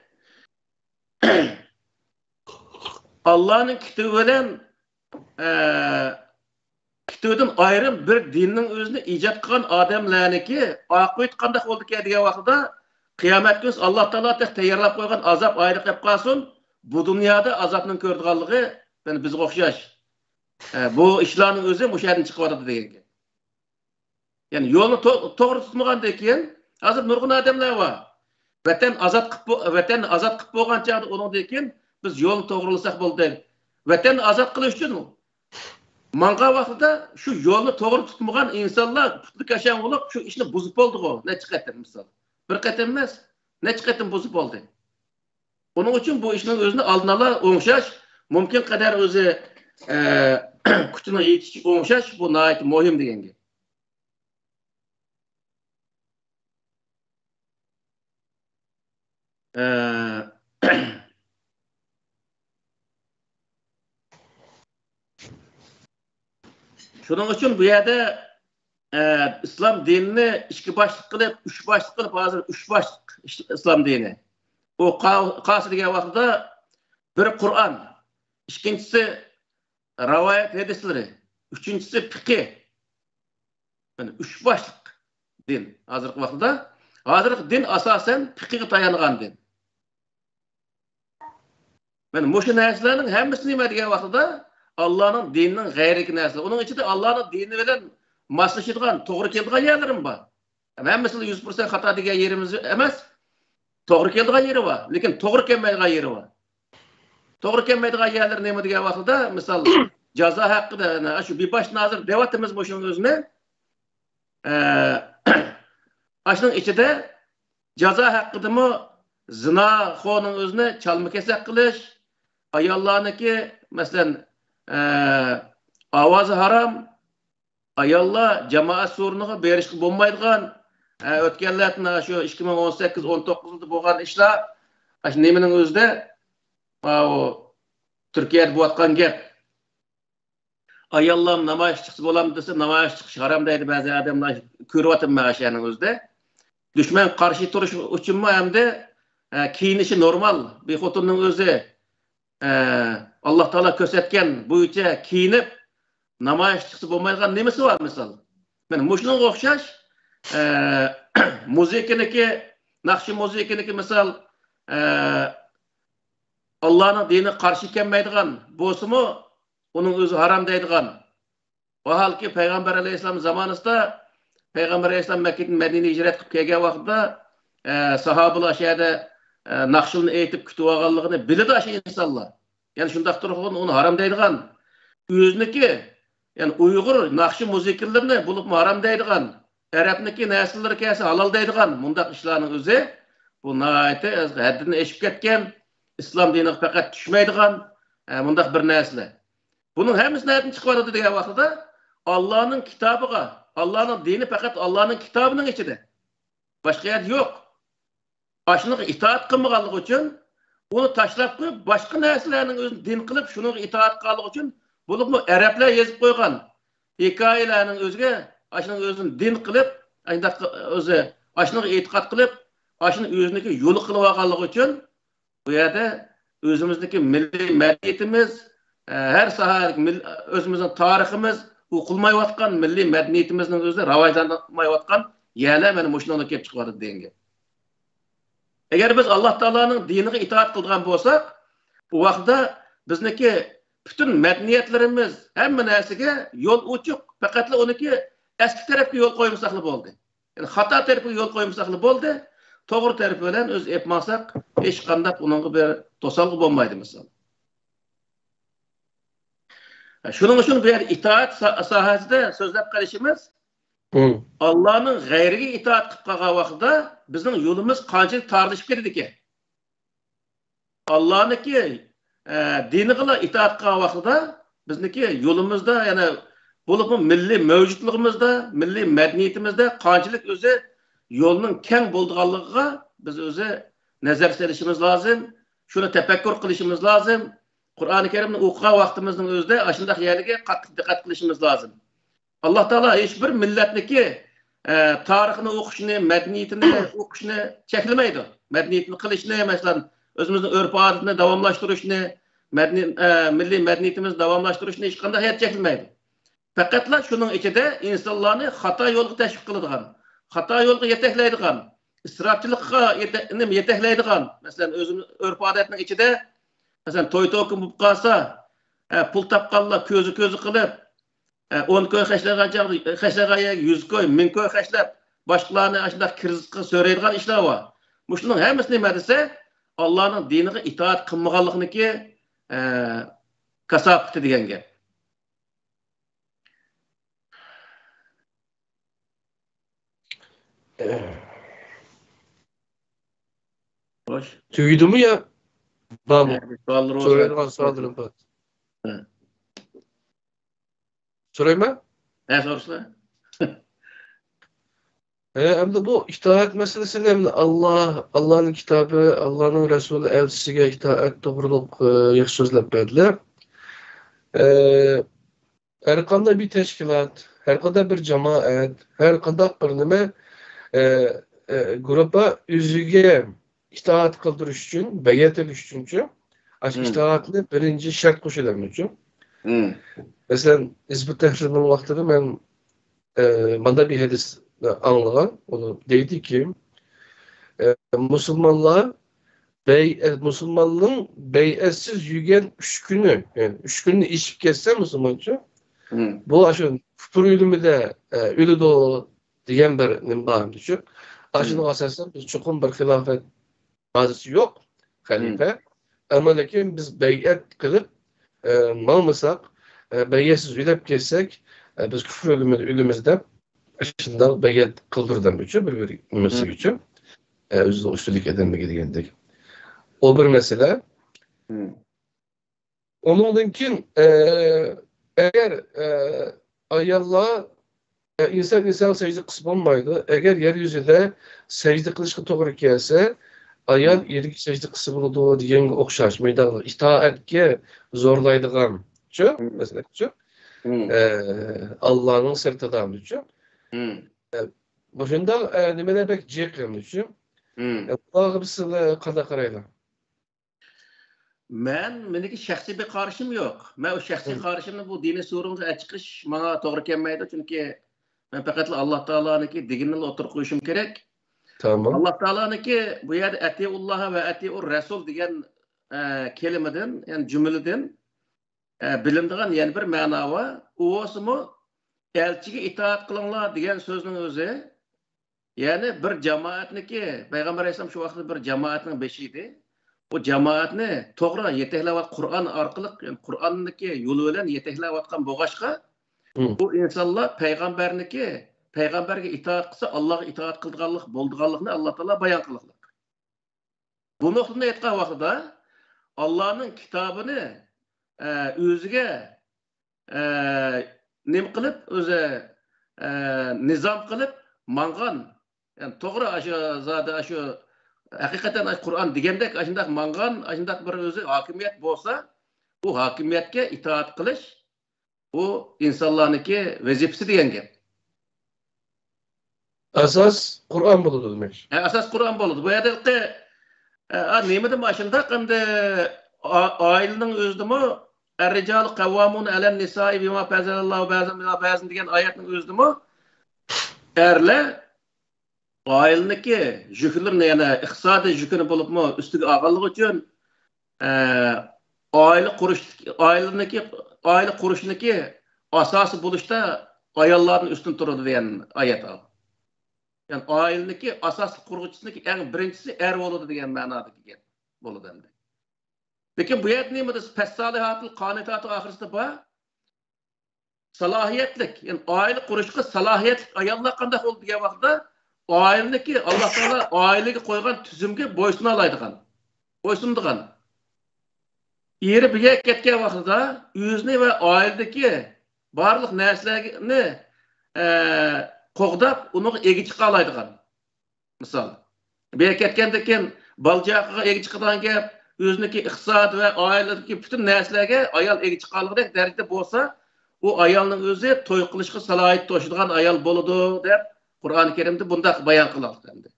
[SPEAKER 2] Allah'ın kitabı bilen kitabından ayrım bir dinin özünü icat kılan adamlarniki akıbet qanday oldu ki diye vakıda kıyamet günü Allah Teala tayyorlab koygan azap ayrı qilib qalsın. Bu dünyada azapның ko'rdiganligi yani bizga o'xshash. Bu ishlarning o'zi müşahidin chiqib degan. Yani yolunu to'g'ri tutmagandan keyin hozir nurg'un odamlar bor. Vatan azat qilib bo'lgan chog'da undan keyin biz yo'lni to'g'rilasak bo'ldi. Vatan azat qilish uchun manqa vaqtida shu yo'lni to'g'ri tutmagan insonlar putli kashan bo'lib shu ishni buzib bo'ldi-ku. Necha qatim misol. Bir qatim emas, necha qatim buzib bo'ldi. Onun uchun bu ishning o'zini oldin ola o'ngshash, mumkin qadar o'zi kuchini yetish o'ngshash bu nihoyat muhim deganga. Şunun için bu yerde İslam dinini iki başlık kılıp, üç başlık kılıp hazır üç başlık İslam dini. O kası diye vakitte bir Kur'an, ikincisi rivayet hadisleri, üçüncüsü fikih. Yani üç başlık din hazırlık vakitte. Hazırlık din asasen fikih dayanılan din. Yani muşu neslerin hemisi nime diye vakitte Allah'ın dininin gayriki narsa. Onun içinde Allah'ın dini bilen maslaşıdığan, toğru keldiğen yerlerim var. Ben mesela 100% hata degan yerimiz emas. To'g'ri keladigan yeri bor, lekin to'g'ri kelmaydigan yeri bor. To'g'ri kelmaydigan yerlar nima degan vaqtda, misol jazo haqida shu Bibosh nozir devatimiz bu shuning o'zini shuning ichida jazo haqidami zinoxoning o'zini chalma kesak qilish, ayollarniki masalan ovozi harom, ayollar jamoat so'riniga berishga bo'lmaydigan o'tganlardan shu 2018-19 yilda bo'lgan ishlar shu nimaning o'zida Turkiyada bo'layotgan gap. Ayollar namoyish chiqsa bo'ladimi desa, namoyish chiqish harom deydi ba'zi odamlar, ko'ryapman o'shaning o'zida. Dushman qarshi turish uchunmi hamda kiyinishi normal. Bir xotinning o'zi Alloh taolo ko'rsatgan bo'yicha kiyinib namoyish chiqsa bo'lmaydigan nimasi bor misol. Mana mushunga o'xshash muzikaniki, naqshi muzikaniki misol Allah'ın dini qarşı kelmaydigan bo'lsa-mu, uning o'zi harom deydigan. O halki Peygamber Aleyhisselam zamanında Peygamber Aleyhisselam Mekke'den Medine'ye hicret qilib kelgan vaqtda sahabalar şəhərdə naqshini aytib kutib olganligini biladi aşı insonlar. Yani shundaq turib uni harom deydigan. O'ziniki, yani Uyg'ur naqshi musiqalarini bo'lib harom deydigan. Arabniki nasllar kelsa halol deydigan. Bundaq ishlarning o'zi bu nihoyatda haddidan oshib ketgan. İslam diniga faqat tushmaydigan bundaq bir narsa. Bunun hammasi nereden chiqadi degan vaqtda Allohning kitobiga, Allohning dini faqat Allohning kitobining ichida. Boshqa yer yo'q. Başına itaat qilmaganligi uchun uni tashlab qo'yib, boshqa narsalarning o'zini din qilib, shunga itoat qilganligi uchun bo'libmi arablar yozib qo'ygan hikoyalarning o'ziga ashning o'zini din qilib, ayndaq o'zi ashning e'tiqod qilib, ashning o'ziniki yo'li qilib olganligi uchun bu yerda o'zimizniki milliy madaniyatimiz, her sohadagi o'zimizning tariximiz, o'qilmayotgan milliy madaniyatimizning o'zi rivojlanmayotgan yerlar mana shundan kelib chiqadi degan. Eğer biz Allah Teala'nın diniga itaat qilgan bo'lsak, bu vaqtda bizniki bütün madaniyatlarimiz hamma narsaga yo'l ochiq, faqat uniki eski tarafga yo'l qo'ymasaqli bo'ldi. Yani xato tarafga yo'l qo'ymasaqli bo'ldi. To'g'ri taraf bilan o'z epmasak, hech qanday uningga bir to'salg'i bo'lmaydi misol. Shuning uchun bu yer itoat sohasida so'zlab qolishimiz Allah'ın g'ayriga itoat qilib qolgan vaqtda bizning yo'limiz qanchalik torlashib ketdi ekan. Allohniki diniga itoat qilgan vaqtda bizniki yo'limizda, ya'ni bo'lib milliy mavjudligimizda, milliy madaniyatimizda qanchalik o'zi yo'lning keng bo'lganligiga biz o'zi nazar solishimiz lozim. Shuni tafakkur qilishimiz lozim. Qur'oni Karimni o'qigan vaqtimizning o'zida shunday yerlarga qattiq diqqat qilishimiz lozim. Allah Teala hech bir millatniki tarixini o'qishni, madaniyatini o'qishni cheklamaydi. Madaniyatni qilishni, masalan, o'zimizning urf-odatni davomlashtirishni, milliy madaniyatimizni davomlashtirishni hech qanday hayot cheklamaydi. Faqatla shuning ichida insonlarni xato yo'lga tashviq qiladigan, xato yo'lga yetaklaydigan, isrofchilikqa yetaklaydigan, masalan, o'zimiz urf-odatning ichida masalan to'y-to'kin bo'lib qolsa, pul topganlar ko'zi qilib 10 koy xəşləğəyə 100 koy, 1000 koy xəşləb başqalarını aşındaq kirzqı söyləydiğən işlər var. Muşunun həmisi nə desə, Allah'ın diniga itaat qılmağanlığınki kasabıtı degan gap. Hoş.
[SPEAKER 1] Tüydü mü ya? Babu.
[SPEAKER 2] Sorayım
[SPEAKER 1] var. Sorayım mı?
[SPEAKER 2] Ne sorusuna?
[SPEAKER 1] Hem de bu itaat meselesinde hem de Allah'ın kitabı, Allah'ın Resulü elçisiga itaat doğruluk yaxşı sözlep verdiler. Her qanday bir teşkilat, her qanday bir cemaat, her qanday bir nime grupa özüge itaat kıldırış için, beyat ediş için, itaatını birinci şart koşulan için. Mesela Hizb-ut Tahrir'in vaxtında ben bana bir hadis anlayan, onu deydi ki Müslümanlar Müslümanlığın beyetsiz yügen 3 günü, yani 3 gününü içip kesse Müslümanca, bu aşın futur ülümü de ülü doğu diyen bir nimbarım düşün. Aşının asasen biz çokum bir hilafet bazısı yok, halife. Ama lakin biz beyet kılıp malmasak, beyetsiz ülep kessek, biz küfür ülümüzde aşında beyet kıldırdan düşün, bir müslü için. Özü üstünlük edilmek gerekendik. O bir mesele. Onunkin eğer ayalla insan secde kısmı eğer yeryüzünde secde kılışkı doğru gelse ayal yerik secde kısmı doğru diyen okşaşmaydı. İtaatke zorlaydıgan şu mesela şu Allah'ın sırtıdan düşün. Başında nimeler pek ceklim düşün. Bağı bir kada karayla.
[SPEAKER 2] Meniki şahsi bir karşım yok. Ben o şahsi karşımda bu dini sorumuz açıkış bana doğru gelmeydi çünkü ben fakat Allah Teala'nınki diginle otur koyuşum gerek.
[SPEAKER 1] Tamam.
[SPEAKER 2] Allah Teala'nınki bu yerde etiullaha ve etiur Resul diyen kelimeden yani cümleden bilindiğin yani bir mana var. O olsun elçiye itaat kılınlar diyen sözün özü. Yani bir cemaatniki Peygamber Aleyhisselam şu vakti bir cemaatinin beşiydi. O cemaatni to'g'ri yetaklayotgan Qur'on orqali, yani Qur'onniki yo'li bilan yetaklayotgan bo'lg'achqa, bu insonlar payg'ambarga itoat qilsa, Allohga itoat qilganlik bo'lganligini Alloh taolo bayon qildi. Bu nuqtani aytgan vaqtida Allohning kitobini o'ziga nima qilib, o'zi nizom qilib mangan, yani to'g'ri shu hakikaten Kur'an degandek aşındak mangan, aşındak bir özü hakimiyet bolsa, bu hakimiyetke itaat kılış, bu insanlarınki vazifesi diyen gap.
[SPEAKER 1] Asas Kur'an buludu demek.
[SPEAKER 2] Asas Kur'an boludu. Bu yerdeki nemedim aşındak hem de ailenin özdümü Er-ricalu kavvamun alen nisai bima fazalallahu ba'zan diyen ayetin özdümü erle aileniki jükürlerini yani iqtisadi jükünü bulup mu üstüge ağırlık için aile kuruşundaki asası buluşta ayalların üstün durdu diyen ayet al. Yani aileniki asas kurguçusundaki en birincisi er oludu diyen manadaki gap boludu endi. Peki bu yer neydi? Fessalihatul qanitatı ahiriste bu salahiyetlik, yani aile kuruşka salahiyetlik ayallar kandak oldu diye vakti aileniki Allah Teala ailege koygan tüzümge boysuna alaydıgan. Boysundugan. Yeri bir ketken vaxtida yüzünü ve ailedeki barlık närselerini qoğdap onu egi çıqa alaydıgan. Misal. Bir ketkendeki balcaqıga egi çıqıdan gap yüzündeki iqtisad ve ailedeki bütün nərselerge ayal egi çıqalıqdek derecede bolsa o ayalның özü toy qilishga salohiyat to'shadigan ayal boludu deb Kur'an-ı Kerim'de bunda bayan kılalım endi.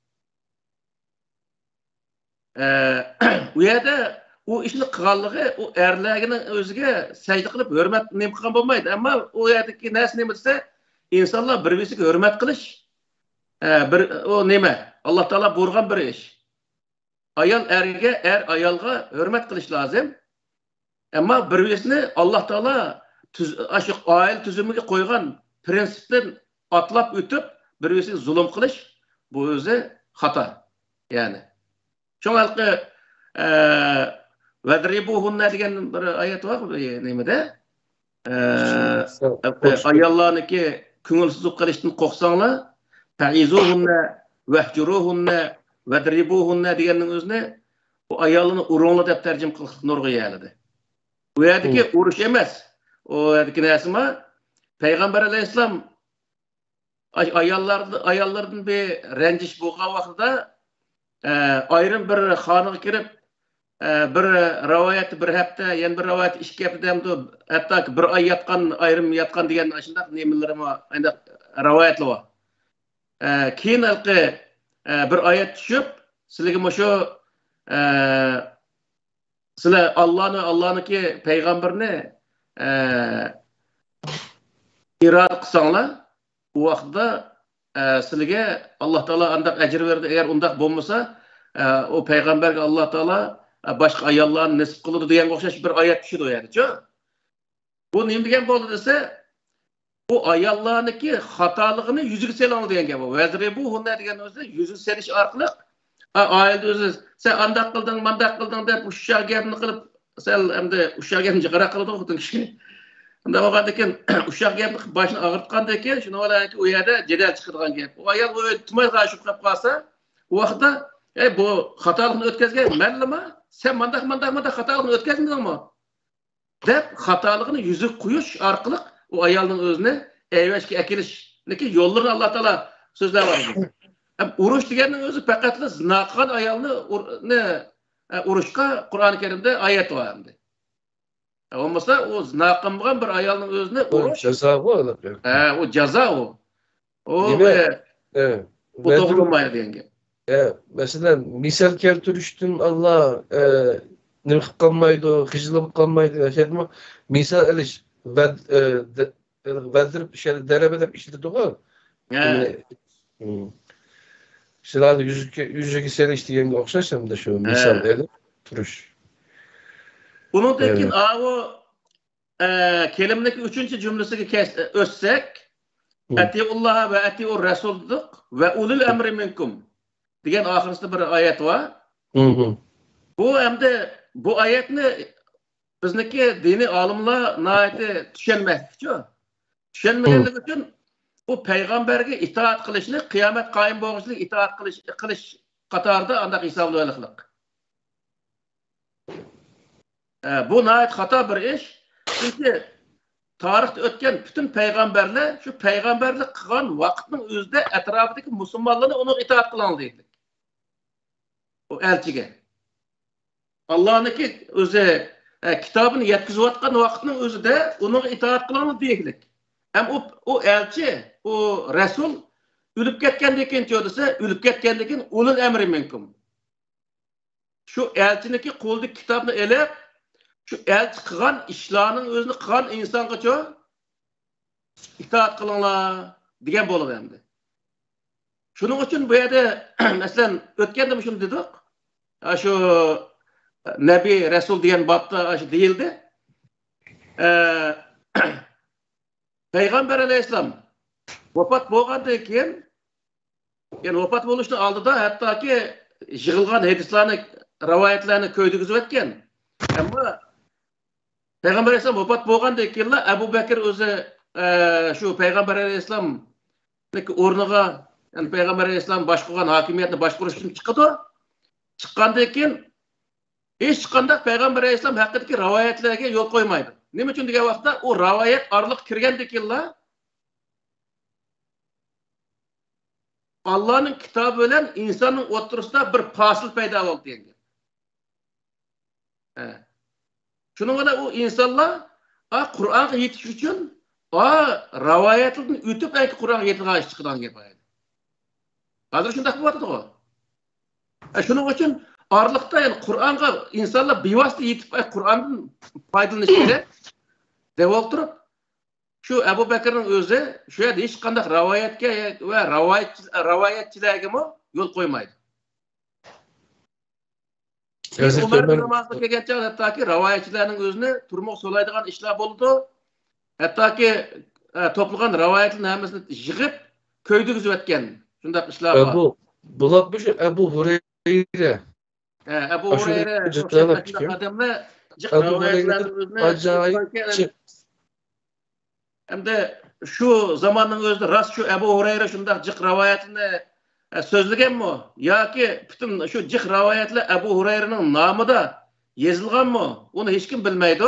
[SPEAKER 2] Bu yerde o işini kılallığı o erlerinin özüge secde kılıp hürmet neyim kılan bulmaydı. Ama o yerdeki neyse neyim etse insanlar birbirine hürmet kılış. O neyme? Allah Teala buyurgan bir iş. Ayal erge, er ayalga hürmet kılış lazım. Ama birbirine Allah Teala aşık aile tüzümüge koygan prensipten atlap ötüp birbirine zulüm kılış, bu özü hata. Yani. Şu halkı vedribuhunna diyen bir ayet var mı? Neyimde? Ayallarınki küngülsüzlük kılıştın koksanla ta'izuhunna vehcuruhunna vedribuhunna diyenin özüne bu ayalını urunla dep tercim kılık nurgu yelidi. Bu yerdeki uruş emez. O yerdeki nesima Peygamber Aleyhisselam ayallardan bir renciş bulgan vaxtida ayrım bir xanıga kirip bir rivayet bir hafta, yani bir rivayet 2 hafta demdi, hatta bir ay yatkan, ayrım yatkan diyen aşındak nemelerime rivayetli var. Keyin bir ayet düşüp, sizlege şu sizler Allah'nınki peygamberini irad qılsanlar, o vaqtda sizlarga Allah Taala andak ecir verdi. Eğer undak bo'lmasa, o peygamberge Allah Teala başka ayallarını nesip kıldı diyen okşaş bir ayet düşürdü o yani. Bu neyim diyen bu dese bu ayallarındaki hatalığını yüzük selanı diyen gibi. Vezire bu hunna diyen özü yüzük seliş arkalık ailede özü sen andak kıldın mandak kıldın deyip uşağı gelini kılıp sen hem de uşağı gelince kara kılıdı okudun kişi. Onda vakadeken uşak gelip başını ağırtkandan şunu olayın ki o yerde cedel çıkırgan gelip. O ayal o tümay karşıp kalsa o vakıda bu hatalıkını ötkezgen mellama sen mandak hatalıkını ötkezmedin ama dep hatalıkını yüzük kuyuş arkalık o ayalının özüne eyveşki ekilişdeki yollarını Allah Teala sözler var. Uruş diyenin özü pekatlı zinakan ayalını uruşka Kur'an-ı Kerim'de ayet var. Olmasa o nakımgan bir ayalının özüne
[SPEAKER 1] O ceza bu adam.
[SPEAKER 2] o ceza o. O bu
[SPEAKER 1] Evet.
[SPEAKER 2] doğrulmayı denge.
[SPEAKER 1] Mesela misal keltiriştin Allah ne kalmaydı, hıcılık kalmaydı. Şey mi? Misal eliş verdirip şey derebedip işledi doğru. Şurada yüzük seliş diyen okşaşım da şu misal edip turuş.
[SPEAKER 2] Bunun tekin o kelimedeki üçüncü cümlesi özsek Etiullaha ve etiur Resul'duk ve ulul emri minkum diyen ahirinde bir ayet var. Bu hem de bu ayetni bizniki dini alimlar nayeti düşenmekçi. Düşenmegenlik için bu peygamberge itaat kılışını kıyamet kayım boğuşluk itaat kılış katarda andak hesaplayılıklık. Bu nayet hata bir iş. Çünkü tarihte ötken bütün peygamberler şu peygamberlik kılan vakitinin özde etrafındaki Müslümanlarına onu itaat kılanlıydı. O elçige. Allah'ınki özü kitabını yetkizip atkan vakitinin özü de onu itaat kılanlı değildik. Hem o elçi, o Resul ülüp ketkendekin diyorsa ülüp ketkendekin ulul emri minkum. Şu elçiniki kulduk kitabını elep şu elçi kılan işlarının özünü kılan insan kaçıyor itaat kılınlar diyen bolu hem de. Şunun için bu yerde mesela ötkende mi şunu dedik? Şu Nebi, Resul diyen babda değildi. Peygamber Aleyhisselam vefat bolgandan keyin yani vefat boluşunu aldı da hatta ki yığılgan hadislerini, rivayetlerini köydügüzüp etken. Ama Peygamber Aleyhisselam vefat bolgandan keyin Ebu Bekir özü şu Peygamber Aleyhisselam'daki ornuga yani Peygamber Aleyhisselam başkuran hakimiyetini başkuruş için çıktı. Çıkkandan keyin hiç çıkkanda Peygamber Aleyhisselam hakkındaki rivayetlerge yol koymaydı. Nima uchun degan vaqtda o rivayet arliq kirgandekilla Allah'ın kitabı bilan insonning o'rtasida bir fasil paydo bo'ldi degan. Shuning bilan u insonlar Qur'onga yetish uchun rivayetlardan o'tib Qur'onga yetgan chiqadigan gap edi. Hozir shunday bo'lyapti-ku. Shuning uchun arliqda yani Qur'onga insonlar bevosita yetib Qur'ondan foydalanish kerak deb o'tirib şu Ebu Bekir'in özü şu yerda hech qanday rivoyatga va rivoyatchilarga yo'l qo'ymaydi. Umar namazga kelgancha hattoki rivoyatchilarning o'zini turmoq so'laydigan ishlar bo'ldi. Hattoki to'plagan rivoyatlarning hammasini yig'ib ko'ydugizib o'tgan shunday ishlar bor.
[SPEAKER 1] Bular şu Ebu Hureyre.
[SPEAKER 2] Ebu Hureyre odamlar rivoyatlarning o'zini acayip hem de şu zamanın özünde rast şu Ebu Hureyre şundak cık rivayetini sözlügen mi? Ya ki bütün şu cık rivayetle Ebu Hureyre'nin namı da yazılgan mı? Onu hiç kim bilmeydi.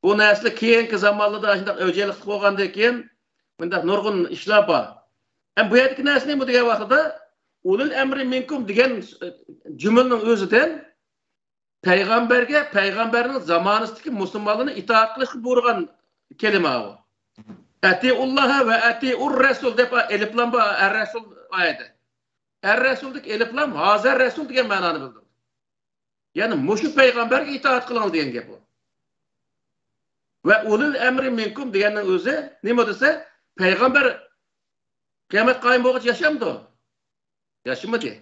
[SPEAKER 2] Bu nesli keyinki zamanlı da şundak öcelik koygandan keyin bundak nurgun işler var. Hem bu yerdeki nesli bu diye vaxtıda ulul emri minkum diyen cümlenin özüden peygamberin zamanızdaki Müslümanlığını itaat kılış buyurgan kelime o. Etiullaha ve etiur Resul dep eliflam ba er-Resul ayeti. Er-Resul'deki eliflam hazır Resul diye mananı bildir. Yani muşu peygamberge itaat kılın diyen gap o. Ve ulul emri minkum diyenin özü nima dese peygamber kıyamet kayım boğuç yaşamdı. Yaşamadı.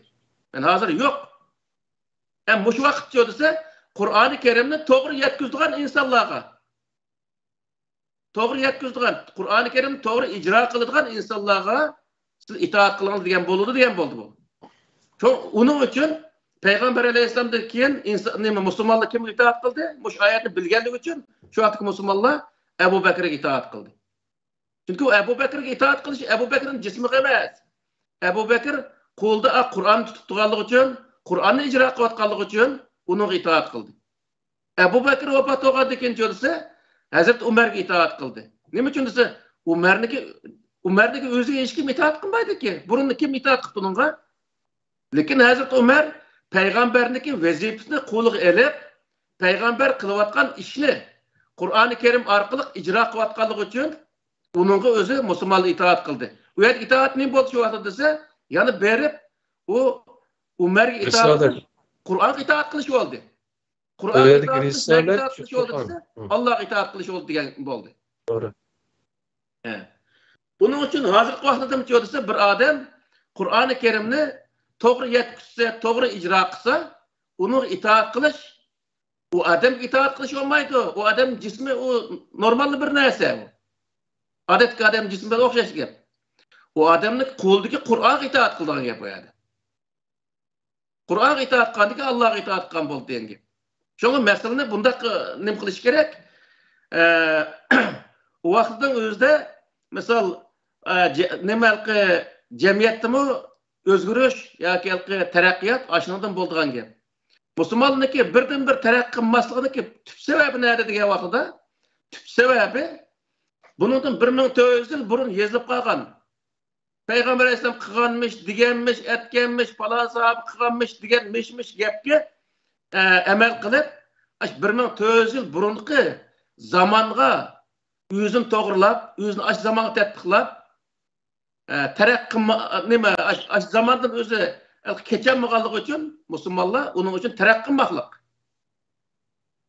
[SPEAKER 2] Yani hazır yok. Yani bu vakit diyorsa Kur'an-ı Kerim'ni doğru yetkizdiğin insanlarga, doğru yetkizdiğin, Kur'an-ı Kerim'ni doğru icra kıldığın insanlarga siz itaat kılınız diyen boldu bu. Çok onun için Peygamber Aleyhisselam'dan keyin Müslümanlar kim itaat kıldı? Muş ayetini bilgenlik için şu artık Müslümanlar Ebu Bekir'e itaat kıldı. Çünkü o Ebu Bekir'e itaat kılışı Ebu Bekir'in cismi emas. Ebu Bekir kulda Kur'an tuttuğanlık için, Kur'an'ı icra kılatkanlık için onun itaat kıldı. Ebu Bekir vefat olgandan keyin Hazreti Ömer'e itaat kıldı. Nima için dese Ömer'deki özüge hiç kim itaat kılmaydı ki? Burun kim itaat kıldı onunla? Lekin Hazreti Ömer Peygamber'deki vazifesini kulluq elip, Peygamber kılıvatkan işini Kur'an-ı Kerim arkalık icra kılatkanlık için onunla özü Müslümanlığı itaat kıldı. Bu yer itaat ne boldu şu vaqtda dese, yani berip o Ömer'e itaat Kur'an'a itaat kılış oldu. Kur'an'a itaat kılış oldu dese, Allah'a itaat kılış oldu diyen boldu.
[SPEAKER 1] Doğru.
[SPEAKER 2] Bunun için hazır vaqtda dese bir adam Kur'an-ı Kerim'ni doğru yetkizse, doğru icra kılsa, onu itaat kılış, o adam itaat kılış olmaydı. O adam cismi o normal bir narsa. Adetki adam cismi bilan o'xshash gap. O adamning qo'lidagi Qur'onga itoat qilgan gap qo'yadi. Qur'onga itoat qilgandiki Allohga itoat qilgan bo'ldi degan gap. Shunga masalani bunda nim qilish kerak. O vaqtning o'zida misol nimalqi jamiyatdami o'zgarish yoki taraqqiyot ashundan bo'ldigan gap. Musulmonniki birdan bir taraqqi qilmasliginiki tub sababi nada degan vaqtda tub sababi bundan 1400 yıl burun yazılıp kalgan. Peygamber Aleyhisselam kıganmış, digenmiş, etkenmiş, falan sahabe kıganmış, digenmişmiş gapga emel kılıp 1400 yıl burunki zamanga özün toğırlap, özün aş zamanı tetbiqlap nima aş zamandan özü keçenmağanlık için Müslümanlar onun için terakkimaklık.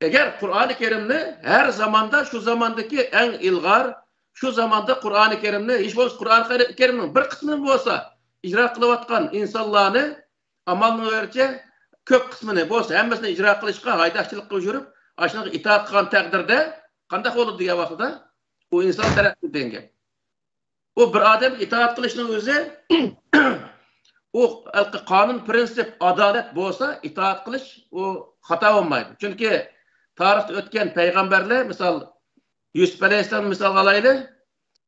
[SPEAKER 2] Eğer Kur'an-ı Kerim'ni her zamanda şu zamandaki en ilgar, şu zamanda Kur'an-ı Kerim'ni, hiç olmazsa Kur'an-ı Kerim'nin bir kısmını olsa icra kılıvatkan insanlarını amalını verirce kök kısmını olsa hemmesini icra kılışka, haydakçılık kılışırıp aşağıda itaat kılan takdirde kandak olur diye vakıda o insan terakki denge. O bir adam itaat kılışının özü o kanun, prensip, adalet olsa itaat kılış o hata olmaydı. Çünkü tarihte ötken peygamberler misal Yusuf Aleyhisselam misal alaylı.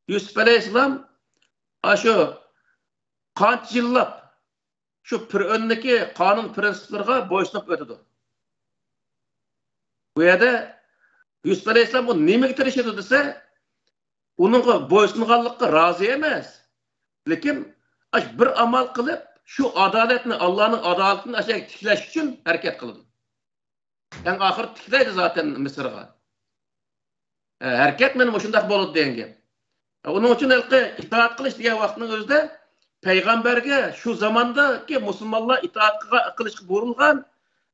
[SPEAKER 2] Yusuf Aleyhisselam şu kanç yıllap şu öndeki kanun prensiplerine boysunup ötüdü. Bu yerde Yusuf Aleyhisselam onu nime tirişedi dese onun boysunganlıkka razı emez. Lekin bir amal kılıp şu adaletini Allah'ın adaletini aşağı tikleş için hareket kıldı. En ahir tikleydi zaten Mısır'a. Hareket benim hoşundak bolup deyen. Onun için itaat kılış diye vaktinin özde peygamberge şu zamandaki Müslümanlar itaat kılış buyurulgan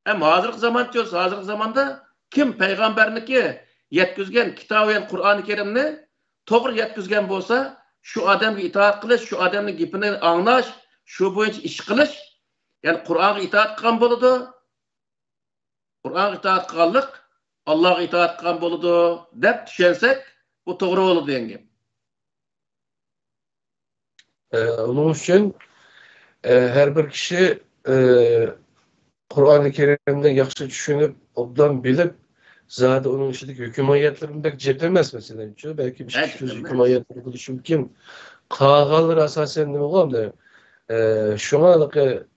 [SPEAKER 2] hem hazırlık zaman diyorsa hazırlık zamanda kim peygamberniki yetkizgen kitabı Kur'an-ı Kerim'ni doğru yetkizgen bolsa şu adamga itaat kılış, şu adamın gipini anlaş, şu boyunca iş kılış yani Kur'an'a itaat kılgan boludu. Kur'an'a itaat kılganlık Allah'a itaat kılgan boludu dep düşünsek bu doğru olur deyen.
[SPEAKER 1] Onun için her bir kişi Kur'an-ı Kerim'de yaxşı düşünüp, obdan bilip zaten onun içindeki hüküm ayetlerini belki ceplemez mesela. Çünkü belki bir şey hüküm ayetleri buluşup kim kağalır asasen ne oğlum da şuna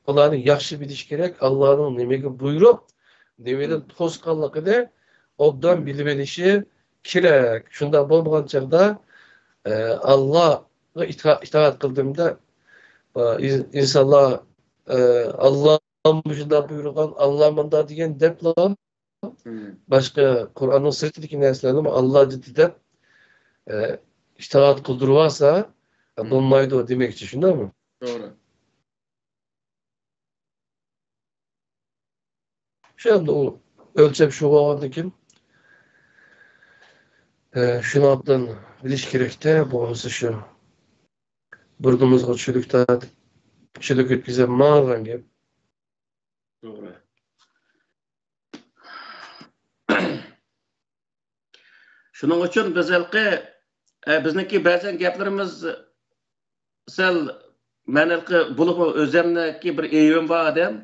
[SPEAKER 1] onları yaxşı biliş gerek Allah'ın nemeki buyurup demeden toz kallıkı da obdan bilip edişi kirek. Şundan bulmadan çağda Allah'a itaat kıldığımda insanlar Allah'ın başında buyurgan Allah'ın diyen depla başka Kur'an'ın sırtındaki neslerini Allah ciddi itaat kıldırırsa bulmaydı o demek için şunda mı?
[SPEAKER 2] Doğru.
[SPEAKER 1] Şu anda o ölçep şu bağlandıkın şunu abdan biliş gerekte bu şu burnumuzga çürük etkizip mağaran gep
[SPEAKER 2] Doğru. Şunun için bizniki bazen gaplarimiz sel menelki bulup özemdeki bir eyvim var adam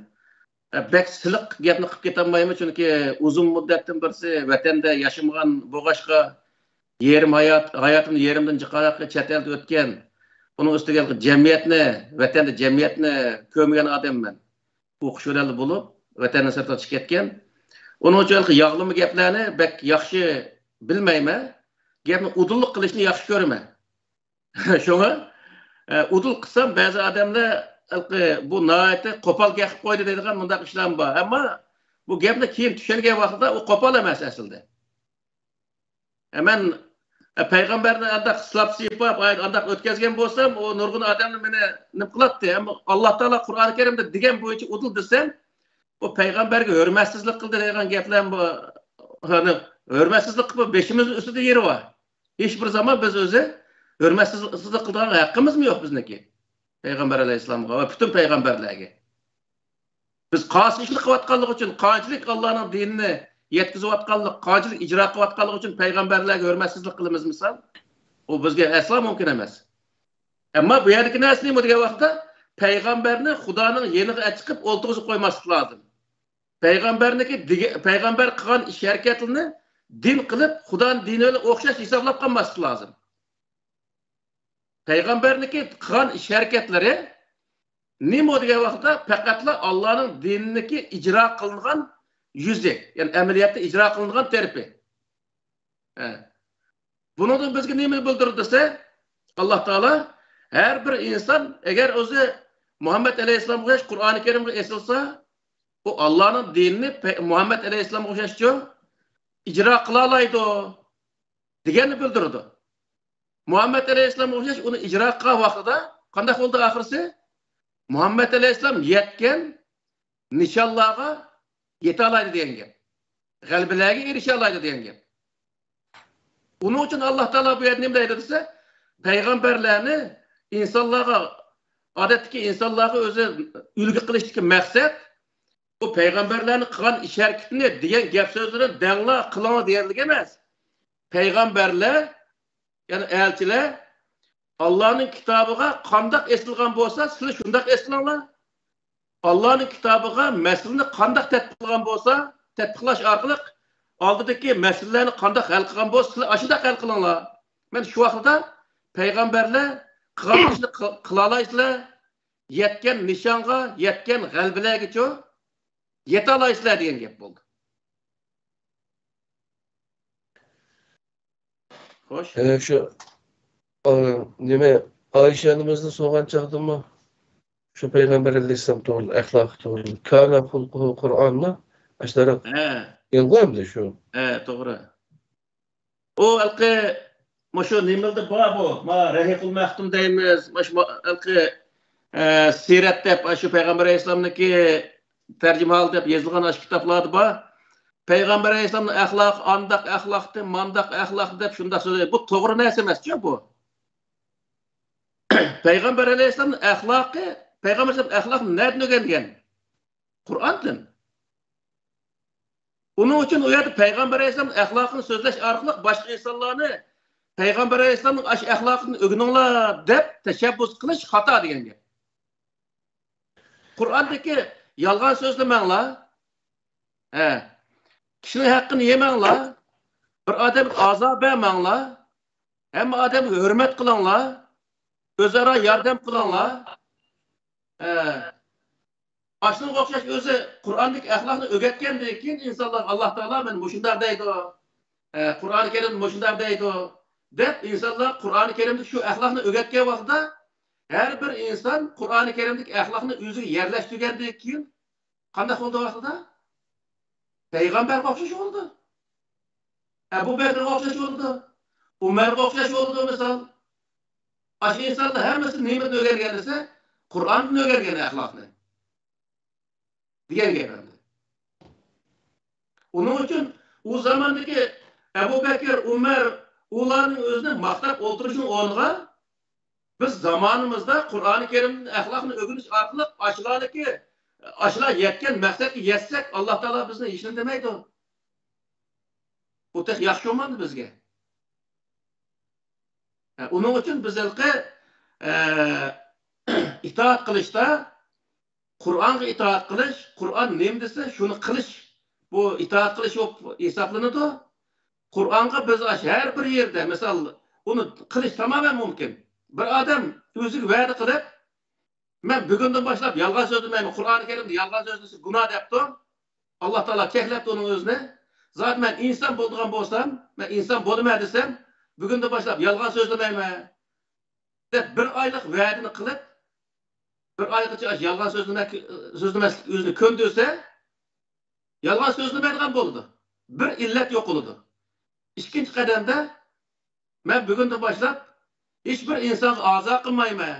[SPEAKER 2] bek siliq gapni qilib ketolmayman chunki uzun muddatdan birisi vatanda yashamagan bo'g'ashqa yerim hayotimni yerimdan chiqarib chet elda o'tgan uning ustiga jamiyatni vatanda jamiyatni ko'mgan odamman o'qish yo'lida bo'lib vatandan sirtqa chiqib ketgan uning uchun yog'limi gaplarni bek yaxshi bilmayman gapni udullik qilishni yaxshi ko'raman shunga udul qilsam ba'zi odamlar bu nihoyatda qo'pol gap qilib qo'ydi deydigan bunday ishlar bor ammo bu gapni keyin tushungan vaqtda u qo'pol emas aslida man payg'ambarni andaq silab siypab andaq o'tkazgan bo'lsam u nurg'un odamni meni nima qiladi ammo alloh taolo qur'oni karimda degan bo'yicha udul desam u payg'ambarga hurmatsizlik qildi degan gaplar bu hurmatsizlik qilib beshimiz ustida yeri bor hech bir zaman biz o'zi hurmatsizlik qiladigan haqqimiz mi yo'q bizniki Peygamber Aleyhisselam'a ve bütün peygamberlerge. Biz qanchalik qilayotganlik uchun, qanchalik Allohning dinini yetkazayotganlik, qanchalik ijro qilayotganlik uchun payg'ambarlarga hurmatsizlik qilamiz misol, u bizga aslo mumkin emas. Ammo bu yerdagi narsa nima degan vaqtda payg'ambarni Xudoning yeniga chiqib o'ltirg'izib qo'ymaslik lozim. Payg'ambar qilgan ish harakatini din qilib, Xudoning diniga o'xshash hisoblab qolmaslik lozim. Peygamberlik qilgan ish harakatlari nima degan vaqtda faqatla Allohning dinidagi ijro qilingan yuzi, ya'ni amaliyotda ijro qilingan tarafi. Bundan bizga nima bildirdi desa, Alloh taolo har bir inson agar o'zi Muhammad alayhisolamga Qur'oni Karimga esilsa, u Allohning dinini Muhammad alayhisolamga o'xshashcha ijro qila oladi deganni bildirdi. Muhammed Aleyhisselam o'xshash uni ijro qilgan vaqtida qanday bo'ldi oxirisi? Muhammed Aleyhisselam yetgan nishonlarga yeta oladi degan gap. G'alabalarga erisha oladi degan gap. Uning uchun Alloh taolo bu yerda nima deydi desa, payg'ambarlarni insonlarga odatdagi insonlarga o'zi ulgu qilishdagi maqsad bu payg'ambarlarni qilgan ish harakatini degan gap so'zlarni dangla qilinglar deganlik emas. Payg'ambarlar yani elçiler Allah'ın kitabıga qandaq esilgan bolsa, sizlar şundaq esilinglar. Allah'ın kitabıga meseleni qandaq tatbiqlagan bolsa, tatbiqlash orqali oldidagi meselelerni qandaq hal qilgan bolsa, sizlar ashundaq hal qilinglar. Men shu vaqtda payg'ambarlar qilgan ishni qila olasizlar, yetgan nishonga, yetgan g'alabalargacha yeta olasizlar degan gap bo'ldi. Hoş.
[SPEAKER 1] Şu nime Ayşe Hanım'ızda soğan çaktı mı? Şu Peygamber Aleyhisselam doğru, ahlak doğru. Kana hulkuhu Kur'an'la aşlara yılgı mı şu?
[SPEAKER 2] Doğru. O alqı şu nimildi bu, ma Rahikul Mehtum deyimiz, alqı siret dep, şu Peygamber Aleyhisselam'daki tercümal dep yazılgan aş kitaplardı bu. Peygamber Aleyhisselam'ın ahlak, andak ahlaktı, mandak ahlaktı dep şunda söylüyor. Bu doğru neyse mescid bu. Peygamber Aleyhisselam'ın ahlakı, Peygamber Aleyhisselam'ın ahlakını nereden öğrengen? Kur'an'dan. Onun için o yerde Peygamber Aleyhisselam'ın ahlakını sözleş arkalık başka insanlarını Peygamber Aleyhisselam'ın ahlakını öğreninglar dep teşebbüs kılış hata degan gap. Kur'an'daki yalgan sözlemenglar. Kişinin hakkını yemenglar, bir adam azap vermenglar, hem adamı hürmet kılanglar, özara yardım kılanglar. Aşının okşaş özü Kur'an'daki ahlakını öğretkendiği için insanlar Allah Teala ben muşundar deydi o. Kur'an-ı Kerim muşundar deydi o. Dep insanlar Kur'an-ı Kerim'deki şu ahlakını öğretken vaxtda her bir insan Kur'an-ı Kerim'deki ahlakını özü yerleştirgendiği için qanday oldu vaxtda? Peygamber okşaş oldu. Ebu Bekir okşaş oldu. Ömer okşaş oldu misal. Aşı insanlar her mesela nimet öğrengen ise Kur'an'ın öğrengen ahlakını. Diyen geldi. Onun için o zamandaki Ebu Bekir, Ömer onların özüne maqtab oturuşun onğa biz zamanımızda Kur'an-ı Kerim'in ahlakını öğreniş arqılıq aşılardaki aşılar yetken maksatga yetsak Alloh taolo bizni hech nima demaydi. Bu tek yaxshi olmadi bizga. Uning uchun biz itoat qilishda Qur'onga itoat qilish, Qur'on nima desa shuni qilish. Bu itoat qilish hisoblanadi. Qur'onga biz har bir yerda, misol, uni qilish tamoman mumkin. Bir odam o'ziga va'da qilib, men bugundan boshlab yolg'on so'zlamayman, Qur'oni Karimda yolg'on so'zlasa gunoh debdi. Alloh taolo cheklabdi uning o'zini. Zot men inson bo'lgan bo'lsam, men inson bo'lmay desam, bugundan boshlab yolg'on so'zlamayman deb bir oylik va'dani qilib, bir oygacha yolg'on so'zlamaslik o'zini ko'ndirsa, yolg'on so'zlamaydigan bo'ldi. Bir illat yo'q bo'ldi. İkinci qadamda men bugundan boshlab hech bir insonga a'zo qilmayman.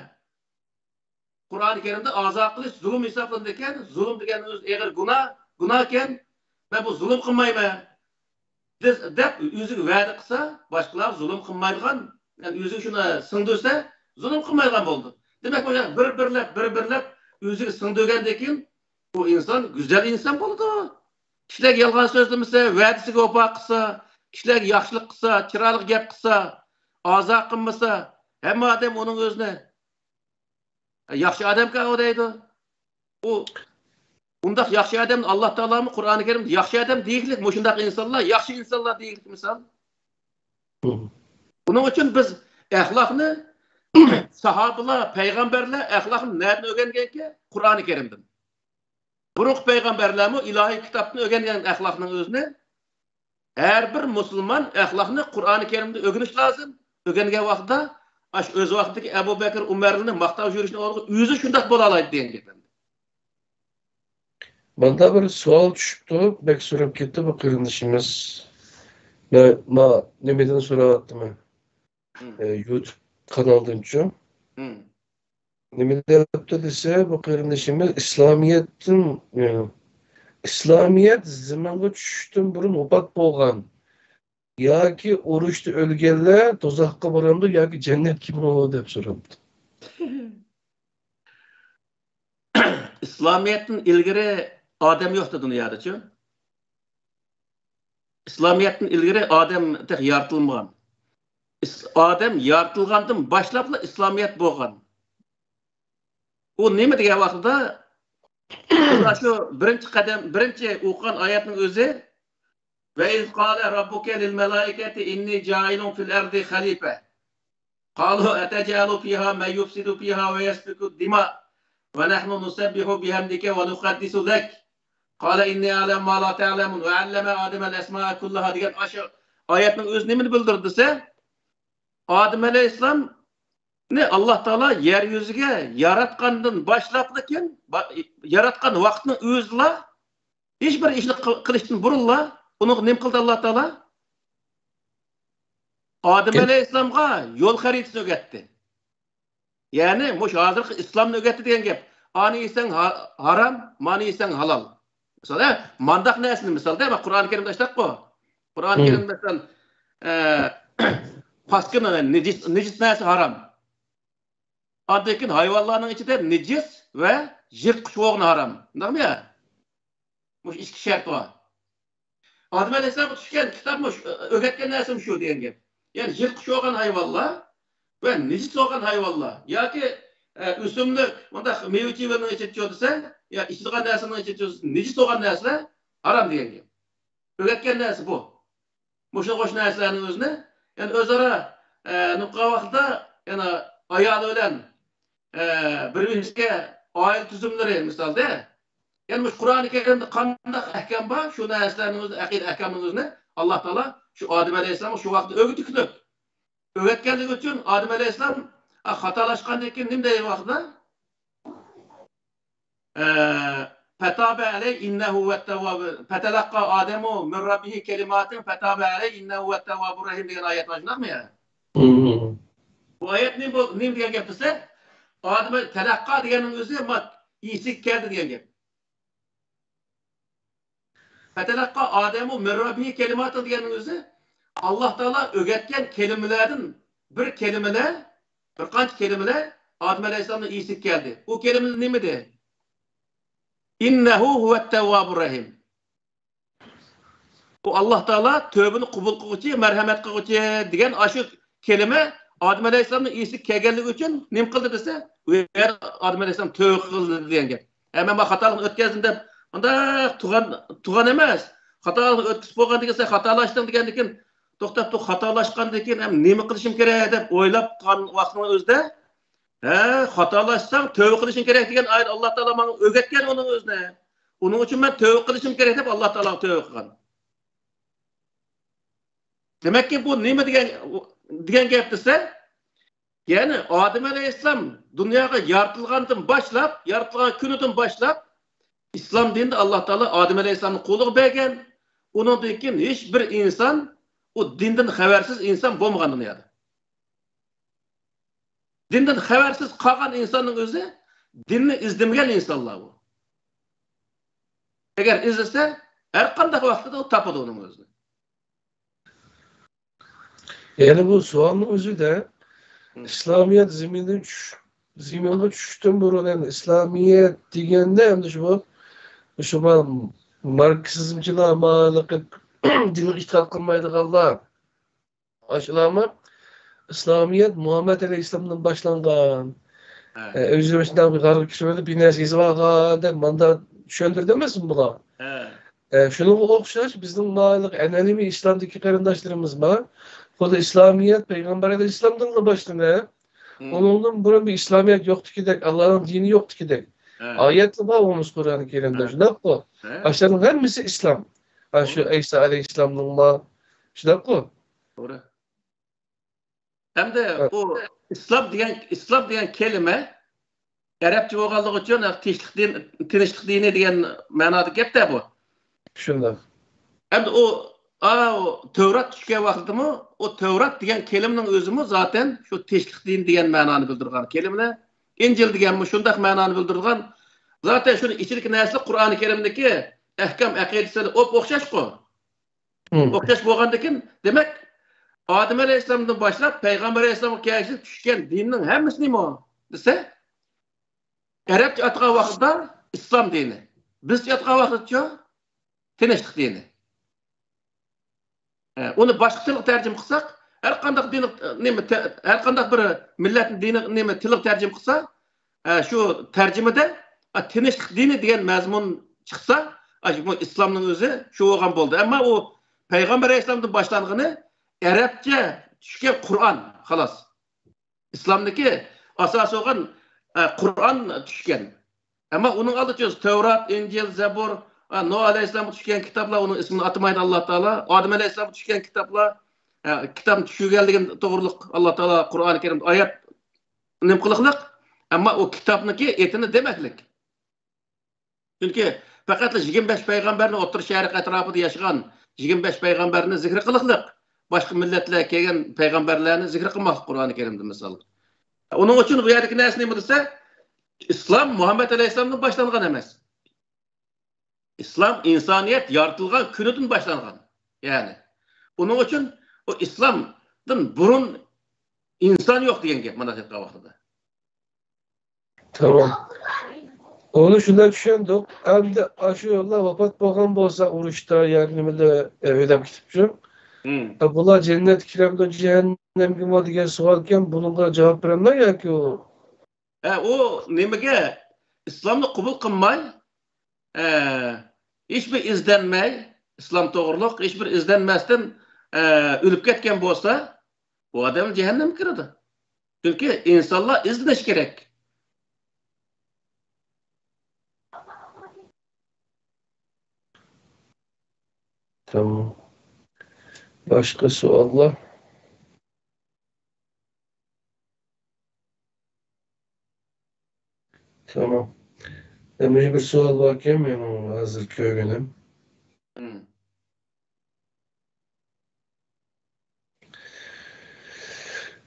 [SPEAKER 2] Qur'oni Karimda a'zo qilish zulm hisoblanadi ekan, zulm degan o'zi eg'ir gunoh ekan. Men bu zulm qilmayman deb o'ziga va'da qilsa, boshqalar zulm qilmaydigan, ya'ni o'ziga shuni singdirsa, zulm qilmaydigan bo'ldi. Demak, bu bir-birlab o'ziga singdirgandan keyin bu inson go'zal inson bo'ladi. Kishilar yolg'on so'zlamasa, va'dasiga vafo qilsa, kishilar yaxshilik qilsa, chiroyli gap qilsa, a'zo qilmasa, hamma odam uning o'zini yaxshi odamga o'ylaydi. U undaq yaxshi odam Alloh taolami Qur'oni Karimda yaxshi odam deylik, mushundaq insonlar yaxshi insonlar deylik misol. Buning uchun biz axloqni sahobalar, payg'ambarlar axloqni nereden o'rganganki? Qur'oni Karimdan. Burun payg'ambarlarmi ilohiy kitobni o'rgangan axloqning o'zini her bir Müslüman ahlakını Kur'an-ı Kerim'de öğreniş lazım. Öğrengen vaqtda, öz vaqtdaki Ebu Bekir Umar'ın maqtav yürüyüşüne oldu. Yüzü şundak bolalaydı deyen gibi.
[SPEAKER 1] Bana bir sual düşüptü. Bek sorup gitti bu kırılışımız. Nemeden sonra attım. YouTube kanaldan için. Nemeden yaptı dese bu kırılışımız İslamiyet zamanla düşüştün burun obat bolgan. Ya ki oruçta ölgenler tozakka barandı ya ki cennet kimin olur dep soraptı.
[SPEAKER 2] İslamiyet'in ilgiri Adem yoktu dünyada. İslamiyet'in ilgiri Adem tek yaratılmagan. Adem yaratılgandan başlapla İslamiyet bolgan. O neme degan vaqtda şu birinci okuyan ayetin özü ve iz qala rabbuka lil melaikati inni ja'ilun fil ardi khalife. Qalu atajalu fiha ma yufsidu fiha ve yasfiku dima ve nahnu nusabbihu bihamdika ve nuqaddisu lak. Qala inni a'lamu ma la ta'lamun ve 'allama Adem'e el-esma'a kullaha degan aşı ayetin özü nimani bildirdise Adem aleyhisselam ne Allah Teala yeryüzüge yaratkandan başlaplıken yaratkan vaktini özla hiçbir işini kılıştın burulla onu ne kıldı Allah Teala? Adem Aleyhisselam'a yol haritası öğretti. Yani muş hazır İslam'ı öğretti diyen gep. Ani isen haram, mani isen halal. Mesela mandak nesini misal değil mi? Kur'an-ı Kerim'de işte bu. Kur'an-ı Kerim'de mesela paskın necis nesi haram. Adetkin hayvanlarının içinde necis ve yırtqıç oğun haram. Değil mi ya? Bu iki şart var. Adem Aleyhisselam düşken kitapmış, öğretken nesim şu diyen gibi. Yani yırtqıç oğun hayvanlar ve necis oğun hayvanlar. Ya ki üstümlük, onda mevcivenin içinde ya içtiğen nesinin içinde necis oğun nesler haram diyen gibi. Öğretken nesi bu. Muşun koş neslerinin özüne, yani özara nukka vaxtda, yani ayağı ölen birbirine aile tüzümleri misalda. Yani Kur'an-ı Kerim'de kandak ahkam var, şu neslerinin akide ahkamının ne? Allah Teala şu Adem Aleyhisselam'ı şu vakti öğütüklük. Öğretkenlik için Adem Aleyhisselam hatalaşkan ekin ne deyin vaxtda? Fetabe aleyh innehu vettevvabı fetelakka Ademu min rabbihi kelimatin fetabe aleyh innehu vettevvabur rahim diyen ayet var mı ya? Bu ayet ne diyen gepse? Adem'e telakka diyenin özü iyisi geldi diyen gep. Fetelakka Adem'u min rabbihi kelimatin diyenin özü Allah Teala öğretken kelimelerden bir kelimele birkaç kelimele Adem Aleyhisselam'ın iyisi geldi. O kelime ne miydi? İnnehu huve't-tevvabur rahim. Bu Allah Taala tövbeni kubul kılgıcı, merhamet kılgıcı degan aşı kelime Adem Aleyhisselam'ın iyisi kelgenligi üçün nim kıldı dese, Adem Aleyhisselam tövbe kıldı degan gap. Hemen hatalık ötkəzdin dep, anda tuğan emas. Hatalık ötküsüp bolgan degese, hatalaştın degendikin, toktap hatalaşkan dekin, hem nemi kılışım kerek dep oylap turgan vaqtının özde, hatalaşsam tövbe kılışım kerek degen ayet Allah Taala bana öğretken onun özüne. Onun için ben tövbe kılışım kerek dep Allah Taala tövbe kılgan. Demek ki bu nime degan gap dese, yani Adem Aleyhisselam dünyaya yaratılgandan başlap, yaratılgan günüden başlap İslam dininde Allah Taala Adem Aleyhisselam'ın kuluğu bergen. Onundan keyin hiç bir insan o dinden habersiz insan bolmagan dünyada. Dinden habersiz kalgan insanın özü dinni izlemeyen insanlar bu. Eğer izlese her qanday vaqtda o tapadı onun özünü.
[SPEAKER 1] Yani bu soğanın özü de İslamiyet zeminine düştüm burun yani İslamiyet degende hem de şu Marksizmciler mağalıkı dini işgal kılmaydıqallar. Aşılama İslamiyet Muhammed Aleyhisselam'dan başlangan. Özümüzden bir qarı kişileri bir nəsəsi var da manda şöndür demesin bula. Şunun oxşaş bizim mağalık enelimi İslam'daki karındaşlarımız var. O da İslamiyet Peygamber Aleyhisselam'dan da başlanıyor. Onun burun bir İslamiyet yoktu ki de Allah'ın dini yoktu ki de. Ayetli var olmuş Kur'an-ı Kerim'de. Şudak bu. Aşağının hepsi İslam. Şu İsa Aleyhisselam'ın var. Şudak bu.
[SPEAKER 2] Doğru. Hem de o İslam diyen kelime Arapça bolganlygy üçün tinçlik dini degan manada gap da bu.
[SPEAKER 1] Şunda.
[SPEAKER 2] Hem de o Tevrat düşken vaqtımı o Tevrat degan kelimenin özümü zaten şu tinçlik dini degan manany bildirgan kelime. İncil degan şundak manany bildirgan. Zaten şunu içilik näsli Kur'an-ı Kerimdeki ahkam aqidesine oxşaş ko. Oxşaş bolgandakin demek Adem Aleyhisselam'dan başlap Peygamber Aleyhisselam'a kelişip düşken dinin hemmisi nime o? Dese Arapça atgan vaqtda İslam dini. Biz atgan vaqtda tinçlik dini. Onu başka tilga tercüme kılsak, her qanday din her qanday bir milletin dini neme tilga tercüme kılsa, şu tercümede tinçlik dini degan mazmun çıksa, bu İslam'ın özü şu olgan boldu. Ama o Peygamber Aleyhisselam'dan başlangını Arapça düşken Kur'an, halas. İslam'daki asas olgan Kur'an düşken. Ama onun adı Tevrat, İncil, Zebur, Nuh Aleyhisselam'a düşken kitaplar, onun ismini atmaydı Allah Teala. Adem Aleyhisselam'a düşken kitaplar, kitap düşügeldiğin doğruluk Allah Teala Kur'an-ı Kerim'de ayet nimkılıklık. Ama o kitapniki etini demeklik. Çünkü fakat 25 peygamberini otur şehir etrafında yaşayan 25 peygamberini zikri kılıklık. Başka milletler kelgen peygamberlerini zikri kılmak Kur'an-ı Kerim'de mesela. Onun için bu yerdeki nesne mi dese İslam Muhammed Aleyhisselam'dan başlangan emas. İslam insaniyet yaratılgan günüdün başlangan. Yani. Onun için o İslam'dan burun insan yok diyen gap mana setqa vaqtida.
[SPEAKER 1] Tamam. Onu şundan düşündük. Hem de aşı yolla vefat bolgan bolsa uruşta yani de ödem kitipçim. Bunlar cennet kiremden cehennem gibi degan savolga bununla cevap beremler yoki o?
[SPEAKER 2] O nimege İslam'ni qabul qilmay, hiçbir izlenmey, İslam doğruluk, hiçbir izlenmezden ölüp ketken bolsa, o adam cehennem kirdi. Çünkü insanlar izleş gerek.
[SPEAKER 1] Tamam. Başka soğanlar? Tamam. Demek bir soğan varken benim hazır köygenim.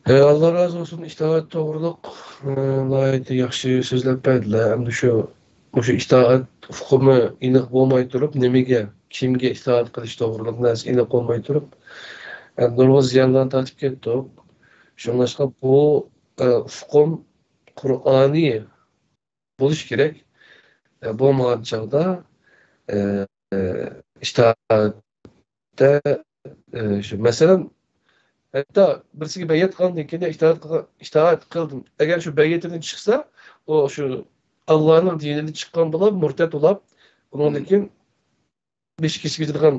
[SPEAKER 1] Allah razı olsun iştahat doğruluk layıklı yaxşı sözler berdiler. Hem de şu iştahat hukumu iniq bolmay turup nemege kimge iştahat qilish doğruluk nas iniq olmay turup nurg'un ziyanlarni tartib ketdik. Şunlaşqa bu hukum Qur'ani bo'lish kerak. Bo'lmagan chog'da ijtihodda masalan hatta birisiga bayat qilgandan keyin ijtihod qildim. Agar shu bayatidan chiqsa, o shu Allohning dinidan chiqqan bo'lib, murtad bo'lib, undan keyin besh kishga ketadigan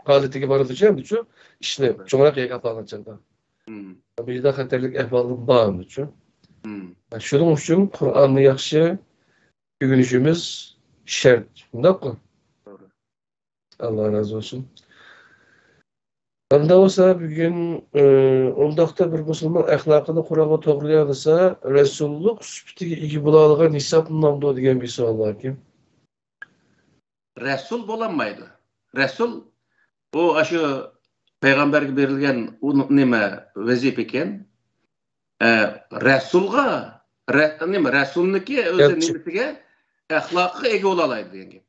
[SPEAKER 1] holatiga boradigan uchun ishni cho'ngroq yerga olgan chog'da. Bu yerda xatarlik ahvoli bor uchun. Shuning uchun Qur'onni yaxshi o'rganishimiz shart. Shundaqmi? Allah razı olsun. Anda olsa bugün ondaqda bir Müslüman ahlakını Kur'an'a to'g'rilayolsa, Rasululuk sübtiga ega bo'la olgan hisoblanadi degan bir savol var ki.
[SPEAKER 2] Resul bo'lanmaydi. Resul o aşı peygamberge berilgen nima vazifa ekan. Rasulga nima Rasulniki o'zi nimasiga axloqqa ega bo'la oladi degan gap.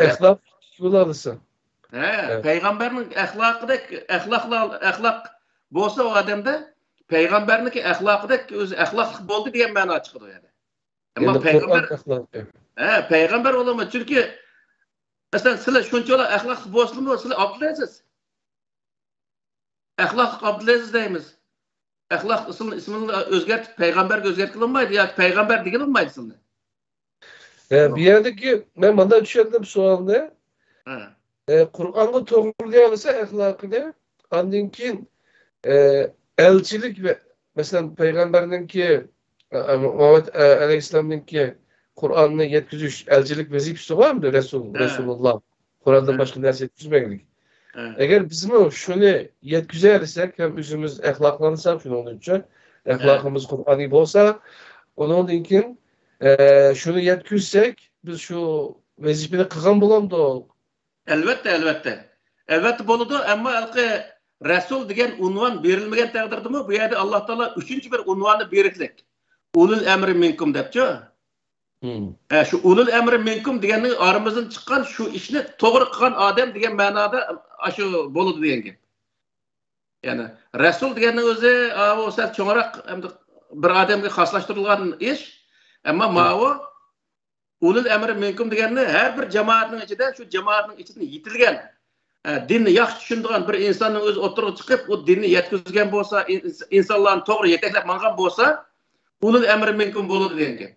[SPEAKER 1] Axloq bo'ladisa.
[SPEAKER 2] Peygamberning axloq bo'lsa o odamda peygamberniki axloqidek o'zi axloqli bo'ldi degan ma'no chiqadi yani. Ama peygamber olamaz çünkü mesela sizlar shunchalar axloqli bo'lsinmi, sizlar Abdulaziz. Axloq Abdulaziz deymiz. Axloq ismini o'zgartib peygamberga o'zgartirilmaydi yoki peygamber deyilinmaydi sizlar.
[SPEAKER 1] Bir yerdeki ben bana düşendim sualda. Kur'an'ı to'g'rilayolsa axloqini, ondan keyin elchilik ve mesela peygamberninki Muhammed Aleyhisselam'ınki Kur'an'ı yetkiziş, elçilik vazifesi var mı? Resulullah. Kur'an'dan başka ders yetkizmeklik. Eğer bizim şunu yetkizerirsek, hem yüzümüz ahlaklanırsak şunun için, ahlakımız Kur'an'ı olsa, onun için şunu yetkizsek, biz şu vazifede kılgan bulam da
[SPEAKER 2] Elbette boludu ama Resul degan unvan berilmagan taqdirda bu yerda Alloh taolo uchinchi bir unvonni beriklik. Ulul emri minkum debchi. Şu ulul emri minkum deganning aramizdan chiqqan shu ishni to'g'ri qilgan odam degan ma'noda shu bo'ladi degan gap. Ya'ni Rasul deganning o'zi o sal cho'ngroq bir odamga xoslashtirilgan ish, ammo ma'vo ulul emri minkum deganni har bir jamoatning ichida shu jamoatning ichidan yetilgan dinni yaxshi tushunadigan bir insonning o'zi o'tirib chiqib, o dinni yetkazgan bo'lsa, insonlarni to'g'ri yetaklab mangan bo'lsa, ulul emri minkum bo'ladi degan gap.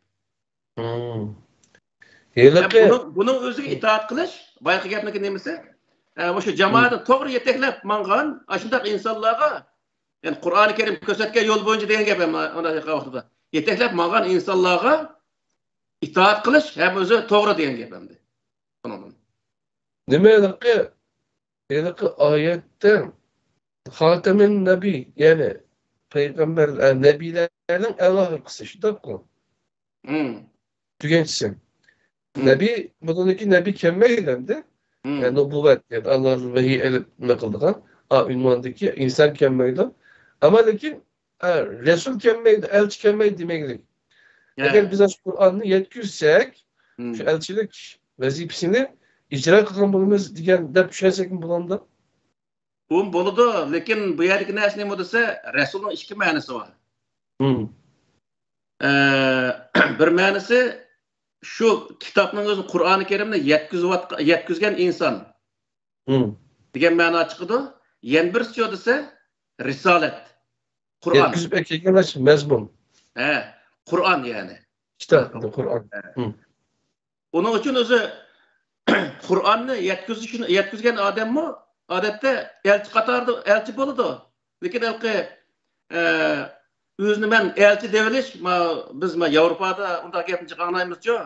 [SPEAKER 2] Bunun o'ziga itoat qilish, boyaqi gapniki nimasi? O'sha jamoatni to'g'ri yetaklab mangan, shunday insonlarga, ya'ni Qur'oni Karim ko'rsatgan yo'l bo'yicha degan gap ham unday vaqtida. Yetaklab mangan insonlarga itoat qilish ham o'zi to'g'ri degan gap endi.
[SPEAKER 1] Nimalarga ayette Hatemin Nebi yani peygamber nebilerin Allah'ın kısışı da bu. Tügençsin. Nebi, buradaki Nebi kemmeylendi. Yani nübüvvet yani Allah'ın vehiy elime kıldığı ünvandaki insan kemmeydi. Ama lakin Resul kemmeydi, elçi kemmeydi demektir. Eğer biz Kur'an'ı yetkizsek şu elçilik vazifesini icra qilgan bo'lamiz degan deb tushunsak bo'ladi.
[SPEAKER 2] Bo'ladi, lekin bu yerdagi narsa nima desa, Rasulning ikki ma'nosi bor. Bir ma'nosi shu kitobning o'zi Qur'oni Karimni yetkizgan inson degan ma'no chiqadi. Yana birisi desa risolat. Qur'on.
[SPEAKER 1] Yetkizib kelgan mazmun.
[SPEAKER 2] Qur'on yani.
[SPEAKER 1] Kitap, Qur'on.
[SPEAKER 2] Onun için o'zi Qur'onni yetkizgan odammi odatda elchi qatorida elchi bo'ladi. Lekin o'zini men elchi deb olish, biz Yevropada unday gapni chiqarmaymiz-ku.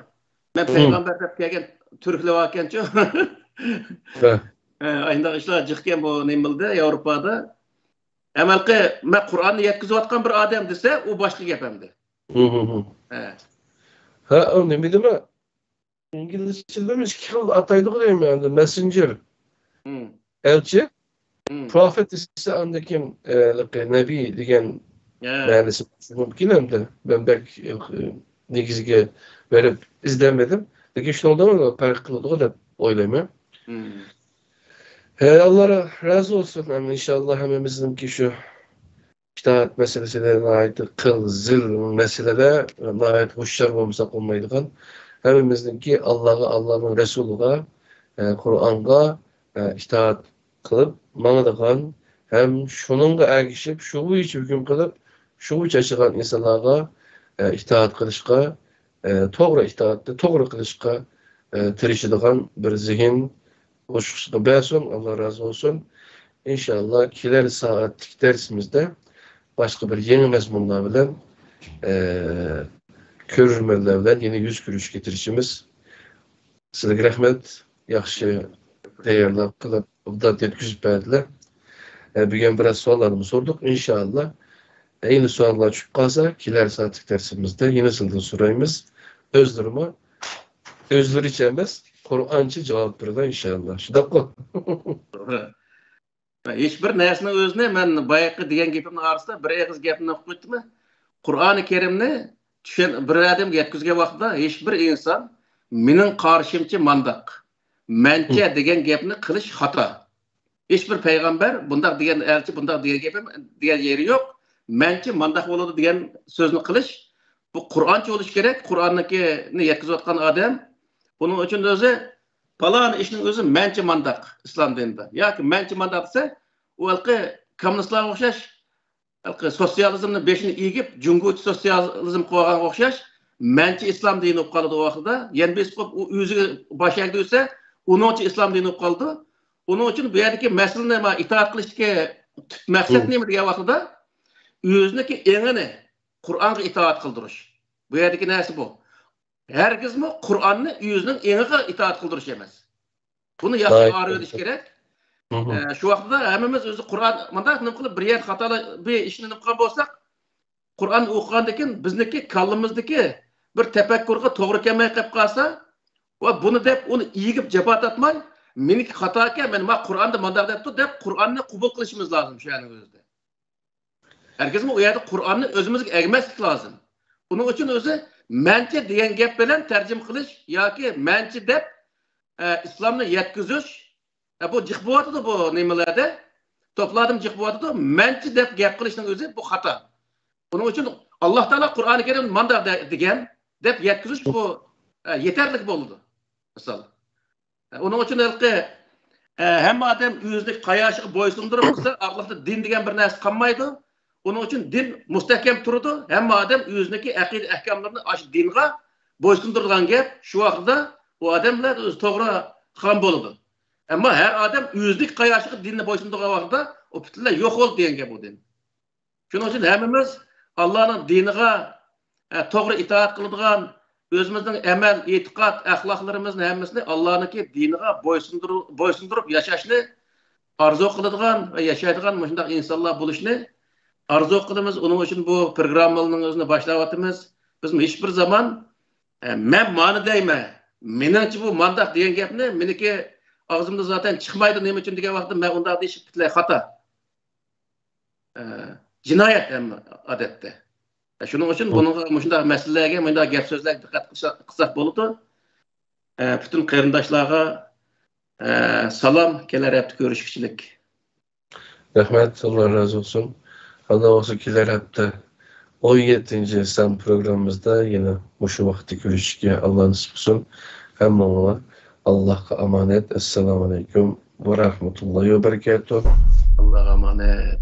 [SPEAKER 2] Men payg'ambar deb kelgan turklar ekan-ku. Ayndaq ishlar chiqqan bu nimildi Yevropada. Amalqi men Qur'onni yetkizayotgan bir odam desa, u boshqa gap endi.
[SPEAKER 1] O nima deymi? İngilizce'de skill ataydık diyeyim yani. Messenger. Elçi. Prophet ise andaki Nebi degan ma'nosi mumkin endi. Ben pek negizga verip izlemedim. Lekin shundan farq qiladi deb o'ylayman. Allah razı olsun. Yani inşallah hemimizinki şu itaat meselesiyle ait kıl, zil meselede ait hoşlar olmasa olmaydıgan hemimizdeki Allah'a, Allah'ın Resulü'ne, Kur'an'a itaat kılıp, manıdıgan, hem şununla ergişip, şu iç hüküm kılıp, şu iç açılan insanlara itaat kılışka, toğru itaatte, toğru kılışka tirişidigan bir zihin hoşuşluğu bersin, Allah razı olsun. İnşallah kiler saatlik dersimizde başka bir yeni mezmunlar bilen körülmeler bilen yeni yüz görüş getirişimiz. Sizlerge rahmet, yaxşı değerli kılıp da yetkizip berdiler. Bugün biraz sorularımı sorduk. İnşallah yeni sorular çıkıp kalsa kiler saatlik dersimizde yeni sıldı sorayımız. Özleri içemez. Kur'ançı cevap verir inşallah. Şudak kol.
[SPEAKER 2] Hiçbir nersini özüne men bayaqı degan gepimni arasida bir eg'iz gapni o'qib o'tdimmi? Qur'oni Karimni bir adam yetkizgan vaqtda hech bir inson mening qarshimcha mandaq, mencha degan gapni qilish xato. Hech bir payg'ambar bundaq degan elchi bundaq degan gapim degan yeri yo'q. Mencha mandaq bo'ladi degan so'zni qilish bu Qur'oncha bo'lish kerak. Qur'onnikini yetkazayotgan odam buning uchun o'zi falan ishning o'zi mencha mandaq islom dinida. Yoki mencha mandaq desa, u alqi kommunistlarga o'xshash, alqi sotsializmni beshini egib, junguchi sotsializm qo'ygan o'xshash, mencha islom dini bo'lib qoldi u vaqtda. Yana biz u o'ziga boshaq desa, uningcha islom dini bo'lib qoldi. Uning uchun bu yerdagi masalani itoat qilishga maqsad nima degan vaqtda o'ziniki engini Qur'onga itoat qildirish. Bu yerdagi narsa bu. Herkesmi Kur'an'ı yüzünün enine itaat kıldırış emez. Bunu yaxşı ağır ediş gerek. Şu vaqtda hemimiz özü Kur'an mandak nima qilib bir yer xatola bir ishni nima qilgan bo'lsak, Qur'on o'qigandan bizniki kallamizdagi bir tafakkurga to'g'ri kelmay qolib qolsa, va buni deb uni egib jabhat atmay, meniki xato ekan, men Qur'onni mandak debdi deb Qur'onni qabul qilishimiz lozim shu yerning o'zida. Herkesmi u yerda Qur'onni o'zimizga egmaslik lozim. Buning uchun o'zi menche degan gap bilan tarjim qilish yoki menche deb islomni yetkazish bu jiqbo'yotdi bu nimalarda to'pladim jiqbo'yotdi menche deb gap qilishning o'zi bu xato. Buning uchun Alloh taolo Qur'oni Karim manda degan deb yetkazish bu yetarli bo'ldi. Misol. Uning uchun hamma odam o'zini qayoshiga bo'ysundirib qilsa, Allohda din degan bir narsa qolmaydi. Onun için din müstehkem turdu. Hem adam yüzündeki akide ahkamlarını aş dinga boysundurgan gap şu vaqtda o adamlar öz to'g'ri ham bo'ladi. Ama her adam yüzlük qayoshga dinni boysundurgan vaqtda o butunlay yo'q bo'ldi degan gap bu din. Shuning uchun hammamiz Allohning diniga to'g'ri itoat qiladigan o'zimizning amal, e'tiqod, axloqlarimizni hammasini Allohniki diniga boysundurib yashashni arzu qiladigan va yashaydigan shunday insonlar bo'lishni arzu qilamiz. Onun için bu programmalarning o'zini boshlayapmiz. Biz hiçbir zaman men ma'ni deyman. Meningcha bu mandaq degan gapni meniki og'zimda zaten chiqmaydi nima uchun degan vaqtda men unda deyish butlay xato. Jinoyat ham odatda. Shuning uchun bunga shunday masalalarga, bunday gap so'zlarga diqqat qilsak bo'ladi. Bütün qarindoshlarga salom, kelar hafta ko'rishkichilik.
[SPEAKER 1] Rahmat, Allah razı olsun. Allah olsun kiler hafta 17. sen programımızda yine şu vakti görüşürüz. Allah nasip olsun. Hem Allah'a emanet. Esselamu Aleyküm ve Rahmetullahi ve Berekatuhu.
[SPEAKER 2] Allah'a emanet.